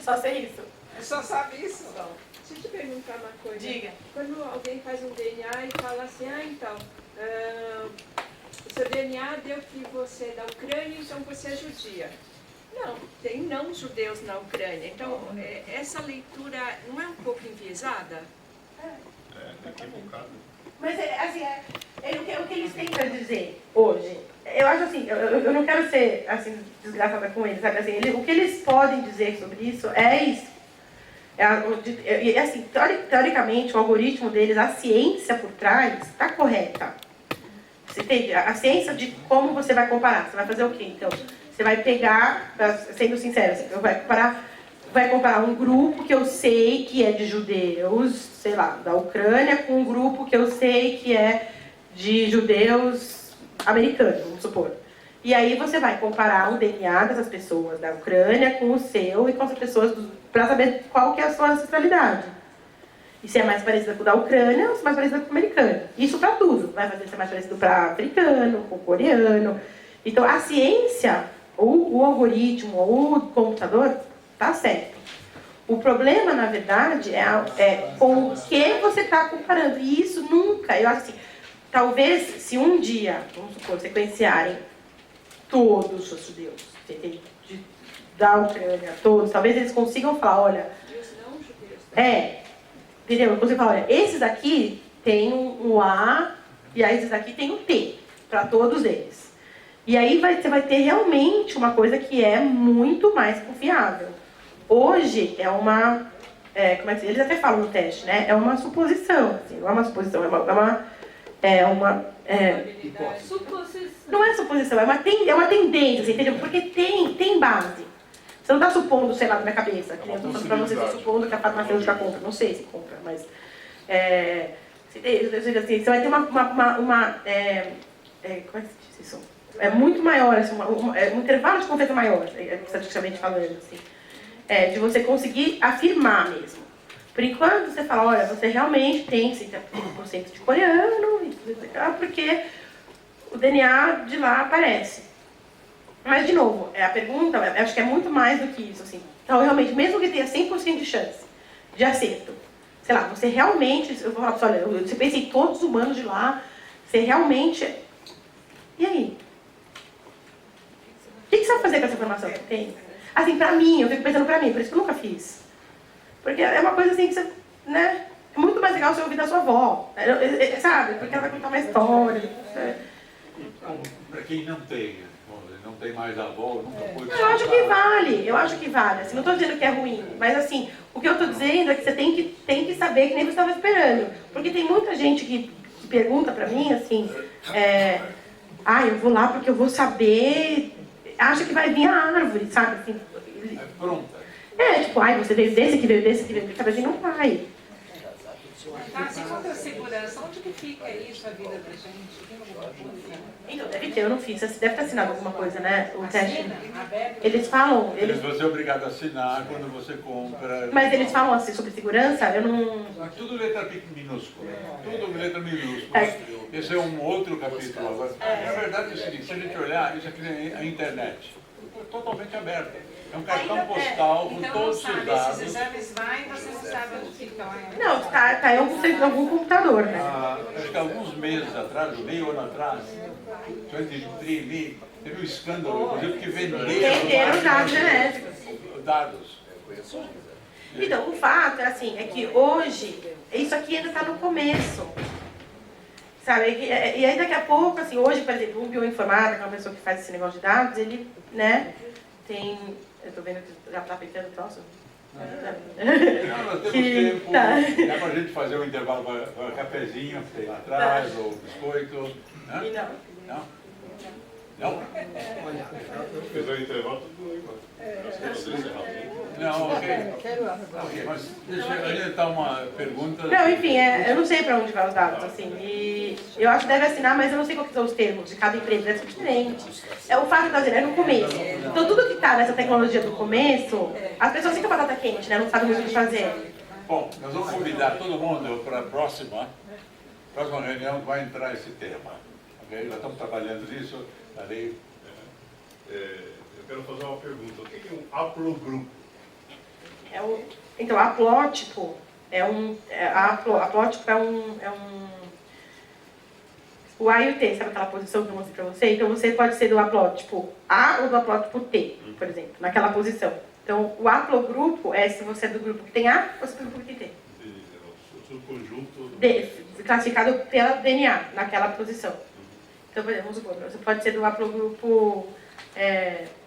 Só sei isso. Só sabe isso? Deixa eu te perguntar uma coisa. Diga. Quando alguém faz um DNA e fala assim, então, o seu DNA deu que você é da Ucrânia, então você é judia. Não, tem não judeus na Ucrânia. Então, essa leitura não é um pouco enviesada? É equivocado. Mas assim, o que eles tentam dizer hoje, eu acho assim, eu não quero ser assim, desgraçada com eles, sabe? Assim, o que eles podem dizer sobre isso é isso. E assim, teoricamente, o algoritmo deles, a ciência por trás, está correta. Você entende? A ciência de como você vai comparar. Você vai fazer o quê? Então, você vai pegar, sendo sincero, você vai comparar um grupo que eu sei que é de judeus, sei lá, da Ucrânia, com um grupo que eu sei que é de judeus americanos, vamos supor. E aí você vai comparar o DNA dessas pessoas da Ucrânia com o seu e com as pessoas para saber qual que é a sua ancestralidade. E se é mais parecida com o da Ucrânia ou se é mais parecida com o americano. Isso para tudo. Vai fazer ser mais parecido para africano, com coreano. Então a ciência, o algoritmo, o computador, tá certo. O problema, na verdade, é com o que você está comparando. E isso nunca, eu acho assim, talvez se um dia, vamos supor, sequenciarem todos os judeus, da Ucrânia, todos, talvez eles consigam falar, olha... Judeus não judeus. Entendeu? Eu consigo falar, olha, esses aqui tem um A e aí esses aqui tem um T, para todos eles. E aí você vai ter realmente uma coisa que é muito mais confiável. Hoje é uma... como é que eles até falam no teste, né? É uma suposição, assim, não é uma suposição, não é suposição, é uma tendência, assim, entendeu? Porque tem base. Você não está supondo, sei lá, na minha cabeça, que eu estou falando para você, estou supondo que a farmacêutica compra, não sei se compra, mas... assim, você vai ter como é que se diz isso? É muito maior, assim, um intervalo de confiança maior, estatisticamente falando, assim, de você conseguir afirmar mesmo. Por enquanto, você fala, olha, você realmente tem 50% de coreano, porque o DNA de lá aparece. Mas, de novo, a pergunta, acho que é muito mais do que isso. Assim. Então, realmente, mesmo que tenha 100% de chance de acerto, sei lá, você realmente, eu vou falar pra você, olha, você pensa em todos os humanos de lá, você realmente... E aí? O que você vai fazer com essa informação que tem? Assim, pra mim, eu fico pensando pra mim, por isso que eu nunca fiz. Porque é uma coisa assim que você, né? É muito mais legal você ouvir da sua avó, sabe? Porque ela vai contar uma história. Para quem não tem mais avó, nunca pôde... Eu acho que vale. Assim, não estou dizendo que é ruim, mas assim, o que eu estou dizendo é que você tem que saber que nem você estava esperando. Porque tem muita gente que pergunta pra mim, assim, eu vou lá porque eu vou saber, acha que vai vir a árvore, sabe? Assim, É pronta. tipo, você veio desse, que veio desse, que veio desse, mas não vai. Tá, assim, quanto à segurança, onde que fica isso, a vida da gente? Tem alguma coisa? Então, deve ter, eu não fiz. Você deve ter assinado alguma coisa, né? O teste. Assina? Aberto? Eles falam... Você é obrigado a assinar quando você compra. Mas eles falam assim sobre segurança? Eu não... Tudo letra minúscula. Tudo letra minúscula. Esse é um outro capítulo agora. Na verdade é o seguinte, se a gente olhar, isso aqui é a internet. Totalmente aberta. É um cartão postal com todos os dados. Esses exames vai e você não sabe onde fica lá. Não, tá em algum computador, né? Acho que alguns meses atrás, meio ano atrás, teve um escândalo, inclusive, que venderam dados genéticos. Dados. Então, o fato é assim, é que hoje, isso aqui ainda está no começo. Sabe? E aí daqui a pouco, assim, hoje, por exemplo, um bioinformático, que é uma pessoa que faz esse negócio de dados, ele, né, tem... Eu tô vendo que já tá apertando o troço. Não, nós temos tempo, dá pra gente fazer um intervalo para cafezinho, que tem lá atrás, ou biscoito. Né? Não? Não? Fez o intervalo tudo aí, Não, ok, mas deixa eu orientar uma pergunta. Não, enfim, eu não sei para onde vai os dados, assim, e eu acho que deve assinar, mas eu não sei quais são os termos de cada empresa, deve ser diferente. O fato de nós é no começo. Então, tudo que está nessa tecnologia do começo, as pessoas ficam batata quente, né? Não sabem muito o que fazer. Bom, nós vamos convidar todo mundo para a próxima reunião que vai entrar esse tema. Okay? Já estamos trabalhando nisso, ali. Eu quero fazer uma pergunta. O que é um haplogrupo? Então, haplótipo o A e o T, sabe aquela posição que eu mostrei para você? Então, você pode ser do haplótipo A ou do haplótipo T, por exemplo, naquela posição. Então, o haplogrupo é se você é do grupo que tem A ou se é do grupo que tem T. O conjunto... Classificado pela DNA, naquela posição. Então, por exemplo, vamos supor, você pode ser do haplogrupo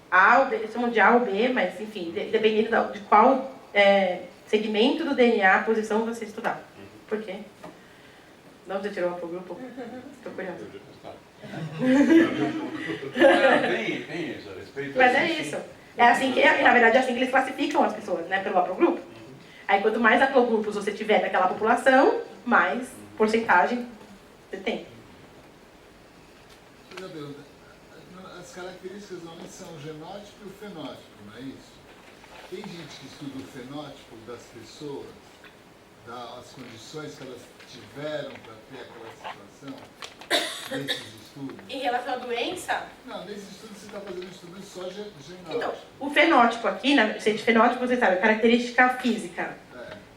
A ou B, eles chamam de A ou B, mas, enfim, dependendo de qual segmento do DNA, a posição você estudar. Por quê? Não, você tirou o haplogrupo? Estou curiosa. Tem isso a respeito. Mas é isso. É assim que, na verdade, é assim que eles classificam as pessoas, né, pelo haplogrupo. Aí, quanto mais haplogrupos você tiver daquela população, mais porcentagem você tem. As características normalmente são o genótipo e o fenótipo, não é isso? Tem gente que estuda o fenótipo das pessoas, das condições que elas tiveram para ter aquela situação, nesses estudos? Em relação à doença? Não, nesses estudos você está fazendo estudo só genótipo. Então, o fenótipo aqui, fenótipo você sabe, característica física.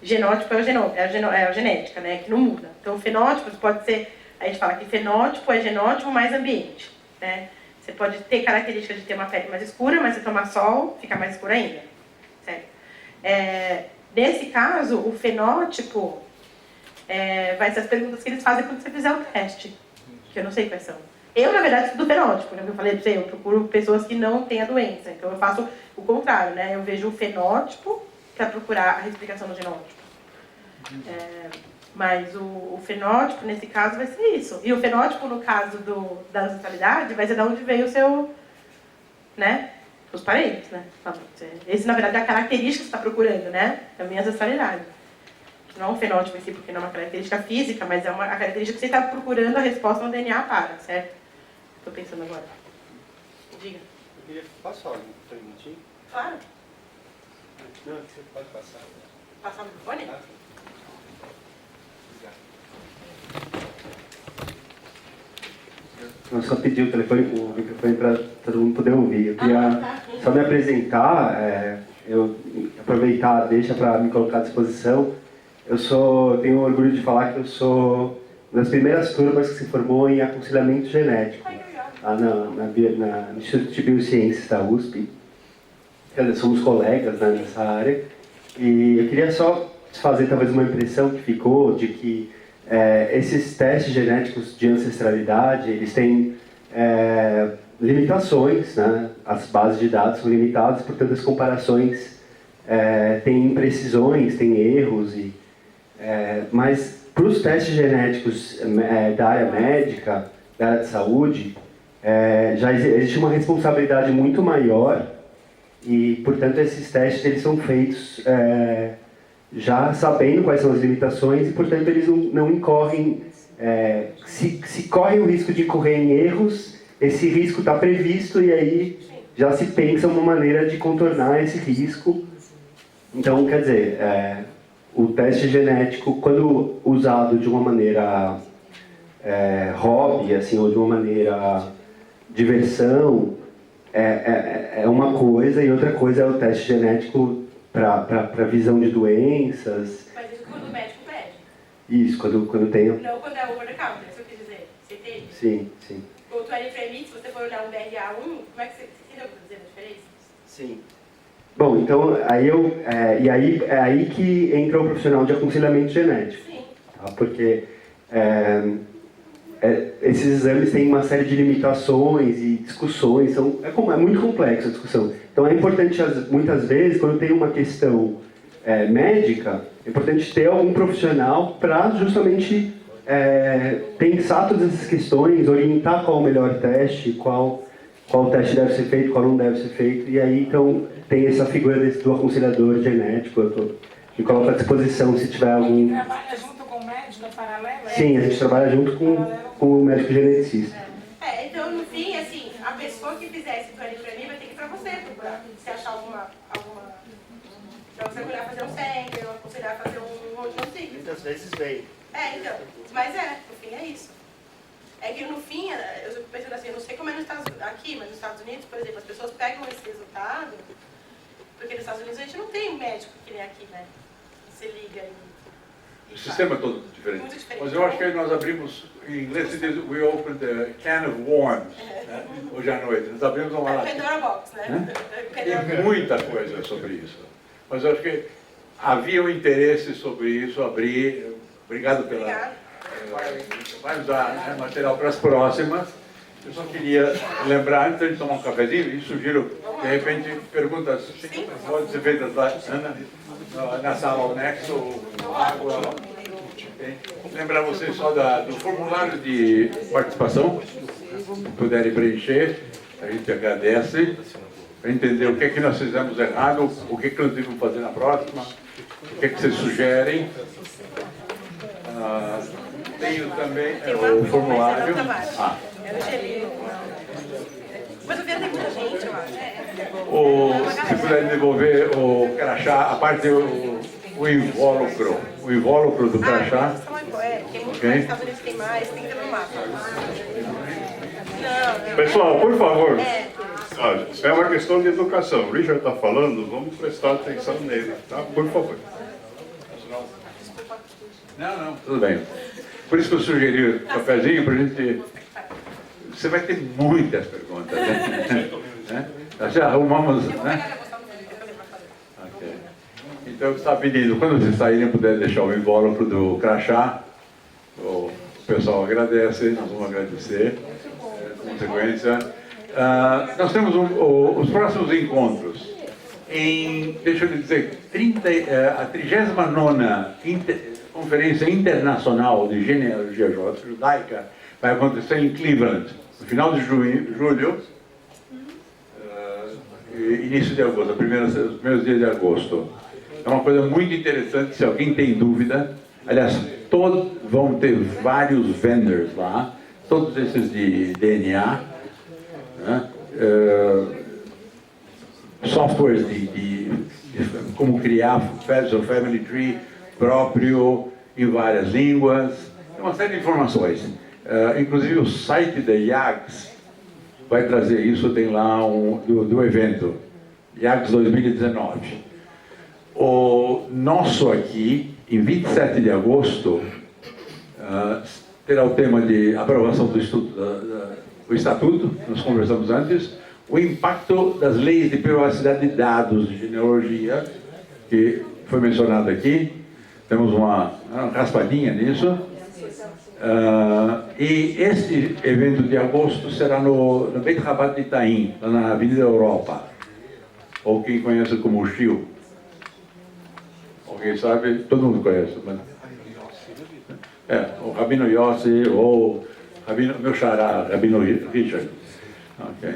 Genótipo é a genética, né, que não muda. Então, o fenótipo pode ser, a gente fala que fenótipo é genótipo mais ambiente, né? Você pode ter característica de ter uma pele mais escura, mas se tomar sol, fica mais escura ainda, certo? Nesse caso, o fenótipo vai ser as perguntas que eles fazem quando você fizer o teste, que eu não sei quais são. Eu, na verdade, estudo fenótipo, né? Eu falei pra você, eu procuro pessoas que não têm a doença, então eu faço o contrário, né? Eu vejo o fenótipo para procurar a explicação do genótipo. Mas o fenótipo, nesse caso, vai ser isso. E o fenótipo, no caso da ancestralidade, vai ser de onde veio o seu, né? Os parentes, né? Esse, na verdade, é a característica que você está procurando, né? É a minha ancestralidade. Não é um fenótipo em si, porque não é uma característica física, mas é a característica que você está procurando a resposta no DNA para, certo? Estou pensando agora. Diga. Eu queria... Posso falar um minutinho? Claro. Não, você pode passar. Passar no microfone? Eu só pedi o microfone para todo mundo poder ouvir. Eu queria só me apresentar, eu aproveitar, deixa para me colocar à disposição. tenho orgulho de falar que eu sou uma das primeiras turmas que se formou em aconselhamento genético, lá no Instituto de Biociências da USP. Quer dizer, somos colegas, né, nessa área. E eu queria só fazer talvez uma impressão que ficou de que esses testes genéticos de ancestralidade, eles têm limitações, né? As bases de dados são limitadas, portanto as comparações têm imprecisões, têm erros, mas para os testes genéticos da área médica, da área de saúde, já existe uma responsabilidade muito maior e, portanto, esses testes eles são feitos já sabendo quais são as limitações e, portanto, eles não incorrem, se corre o risco de incorrer em erros, esse risco está previsto e aí já se pensa uma maneira de contornar esse risco. Então, quer dizer, o teste genético, quando usado de uma maneira hobby, assim, ou de uma maneira diversão, é uma coisa, e outra coisa é o teste genético para visão de doenças. Mas isso quando o médico pede. Isso, quando tem... Não quando é over the counter, é isso que eu quis dizer. Você entende? Sim, sim. O 23andMe, se você for olhar um BRA1, como é que você entendeu o que eu tô dizendo a diferença? Sim. Bom, então, é aí que entra o profissional de aconselhamento genético. Sim. Tá? Porque esses exames têm uma série de limitações e discussões, é muito complexa a discussão. Então é importante, muitas vezes, quando tem uma questão médica, é importante ter algum profissional para justamente pensar todas essas questões, orientar qual é o melhor teste, qual teste deve ser feito, qual não deve ser feito, e aí então tem essa figura do aconselhador genético, me coloco à disposição se tiver algum... Você trabalha junto com o médico, é paralelo? Sim, a gente trabalha junto com o médico geneticista. Então, no fim, assim, a pessoa que fizer esse 23andMe vai ter que ir pra você procurar. Se achar alguma pra você aconselhar a fazer um sangue, ou aconselhar a fazer um ciclo. Muitas vezes vem. Então, mas no fim é isso. É que no fim, eu fico pensando assim, eu não sei como é aqui, mas nos Estados Unidos, por exemplo, as pessoas pegam esse resultado, porque nos Estados Unidos a gente não tem médico que nem aqui, né? Você liga e o sistema é todo diferente. Muito diferente. Mas eu acho que aí nós abrimos, em inglês se diz, we opened a can of worms, né? Hoje à noite. Nós abrimos uma lata. Pandora Box, né? Tem muita coisa sobre isso. Mas eu acho que havia um interesse sobre isso, abrir. Obrigado pela... Vai usar material para as próximas. Eu só queria lembrar, antes de tomar um cafezinho, e sugiro, de repente, perguntas podem ser feitas lá, na sala ao nexo, ou água. Lembrar vocês só do formulário de participação, se puderem preencher, a gente agradece, para entender o que é que nós fizemos errado, o que é que nós devemos fazer na próxima, o que é que vocês sugerem. Tenho também o formulário. Mas eu vi tem muita gente, eu acho. Se puder devolver o crachá, a parte o invólucro do crachá. Tem muito mais, Estados Unidos tem mais, tem que ter no mapa. Pessoal, por favor. É uma questão de educação. O Richard está falando, vamos prestar atenção nele, tá? Por favor. Não, tudo bem. Por isso que eu sugeri o cafezinho para a gente... Você vai ter muitas perguntas, né? Nós já arrumamos, né? Okay. Então, está pedindo, quando vocês saírem, puder deixar o invólucro do crachá, o pessoal agradece, nós vamos agradecer, consequência. Nós temos os próximos encontros. Deixa eu lhe dizer, a 39ª Conferência Internacional de Genealogia Judaica vai acontecer em Cleveland, no final de julho, início de agosto, os primeiros dias de agosto. É uma coisa muito interessante, se alguém tem dúvida. Aliás, vão ter vários vendors lá, todos esses de DNA, né? Softwares de como criar o Family Tree próprio em várias línguas, uma série de informações. Inclusive o site da IAGS vai trazer isso, tem lá do evento, IAGS 2019. O nosso aqui, em 27 de agosto, terá o tema de aprovação do o Estatuto, nós conversamos antes, o impacto das leis de privacidade de dados de genealogia, que foi mencionado aqui, temos uma raspadinha nisso. E este evento de agosto será no Beit Rabat de Itaim, na Avenida Europa, ou quem conhece como Chio. Alguém sabe? Todo mundo conhece. Mas... o Rabino Yossi, ou meu xará, Rabino Richard. Okay.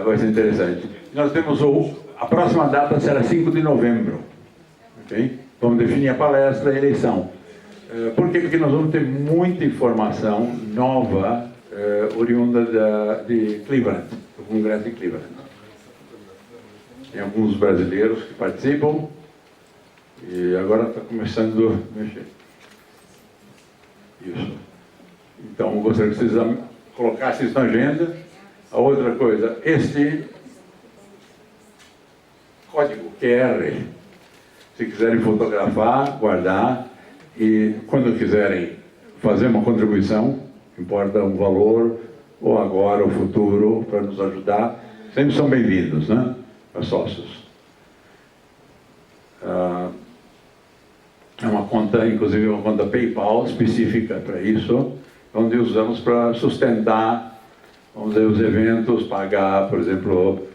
Vai ser interessante. Nós temos a próxima data será 5 de novembro. Okay? Vamos definir a palestra e a eleição. Por quê? Porque nós vamos ter muita informação nova oriunda de Cleveland, do Congresso de Cleveland. Tem alguns brasileiros que participam e agora está começando a mexer. Isso. Então, eu gostaria que vocês colocassem isso na agenda. A outra coisa, este código QR, se quiserem fotografar, guardar, e quando quiserem fazer uma contribuição, importa um valor, ou agora, ou futuro, para nos ajudar, sempre são bem-vindos, né? Para sócios. É uma conta, inclusive uma conta PayPal específica para isso, onde usamos para sustentar, vamos dizer, os eventos, pagar, por exemplo,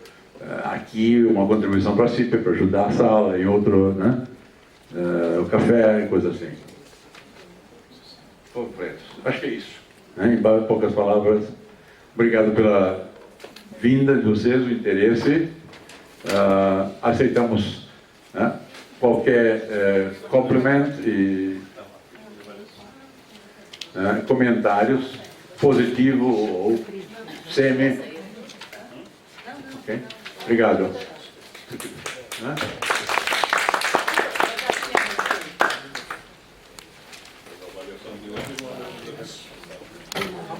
aqui uma contribuição para a CIP, para ajudar a sala, em outro, né? O café, coisa assim. Acho que é isso. Né? Em poucas palavras, obrigado pela vinda de vocês, o interesse. Aceitamos, né, qualquer complemento e comentários, positivo ou semi. Okay? Obrigado. Né?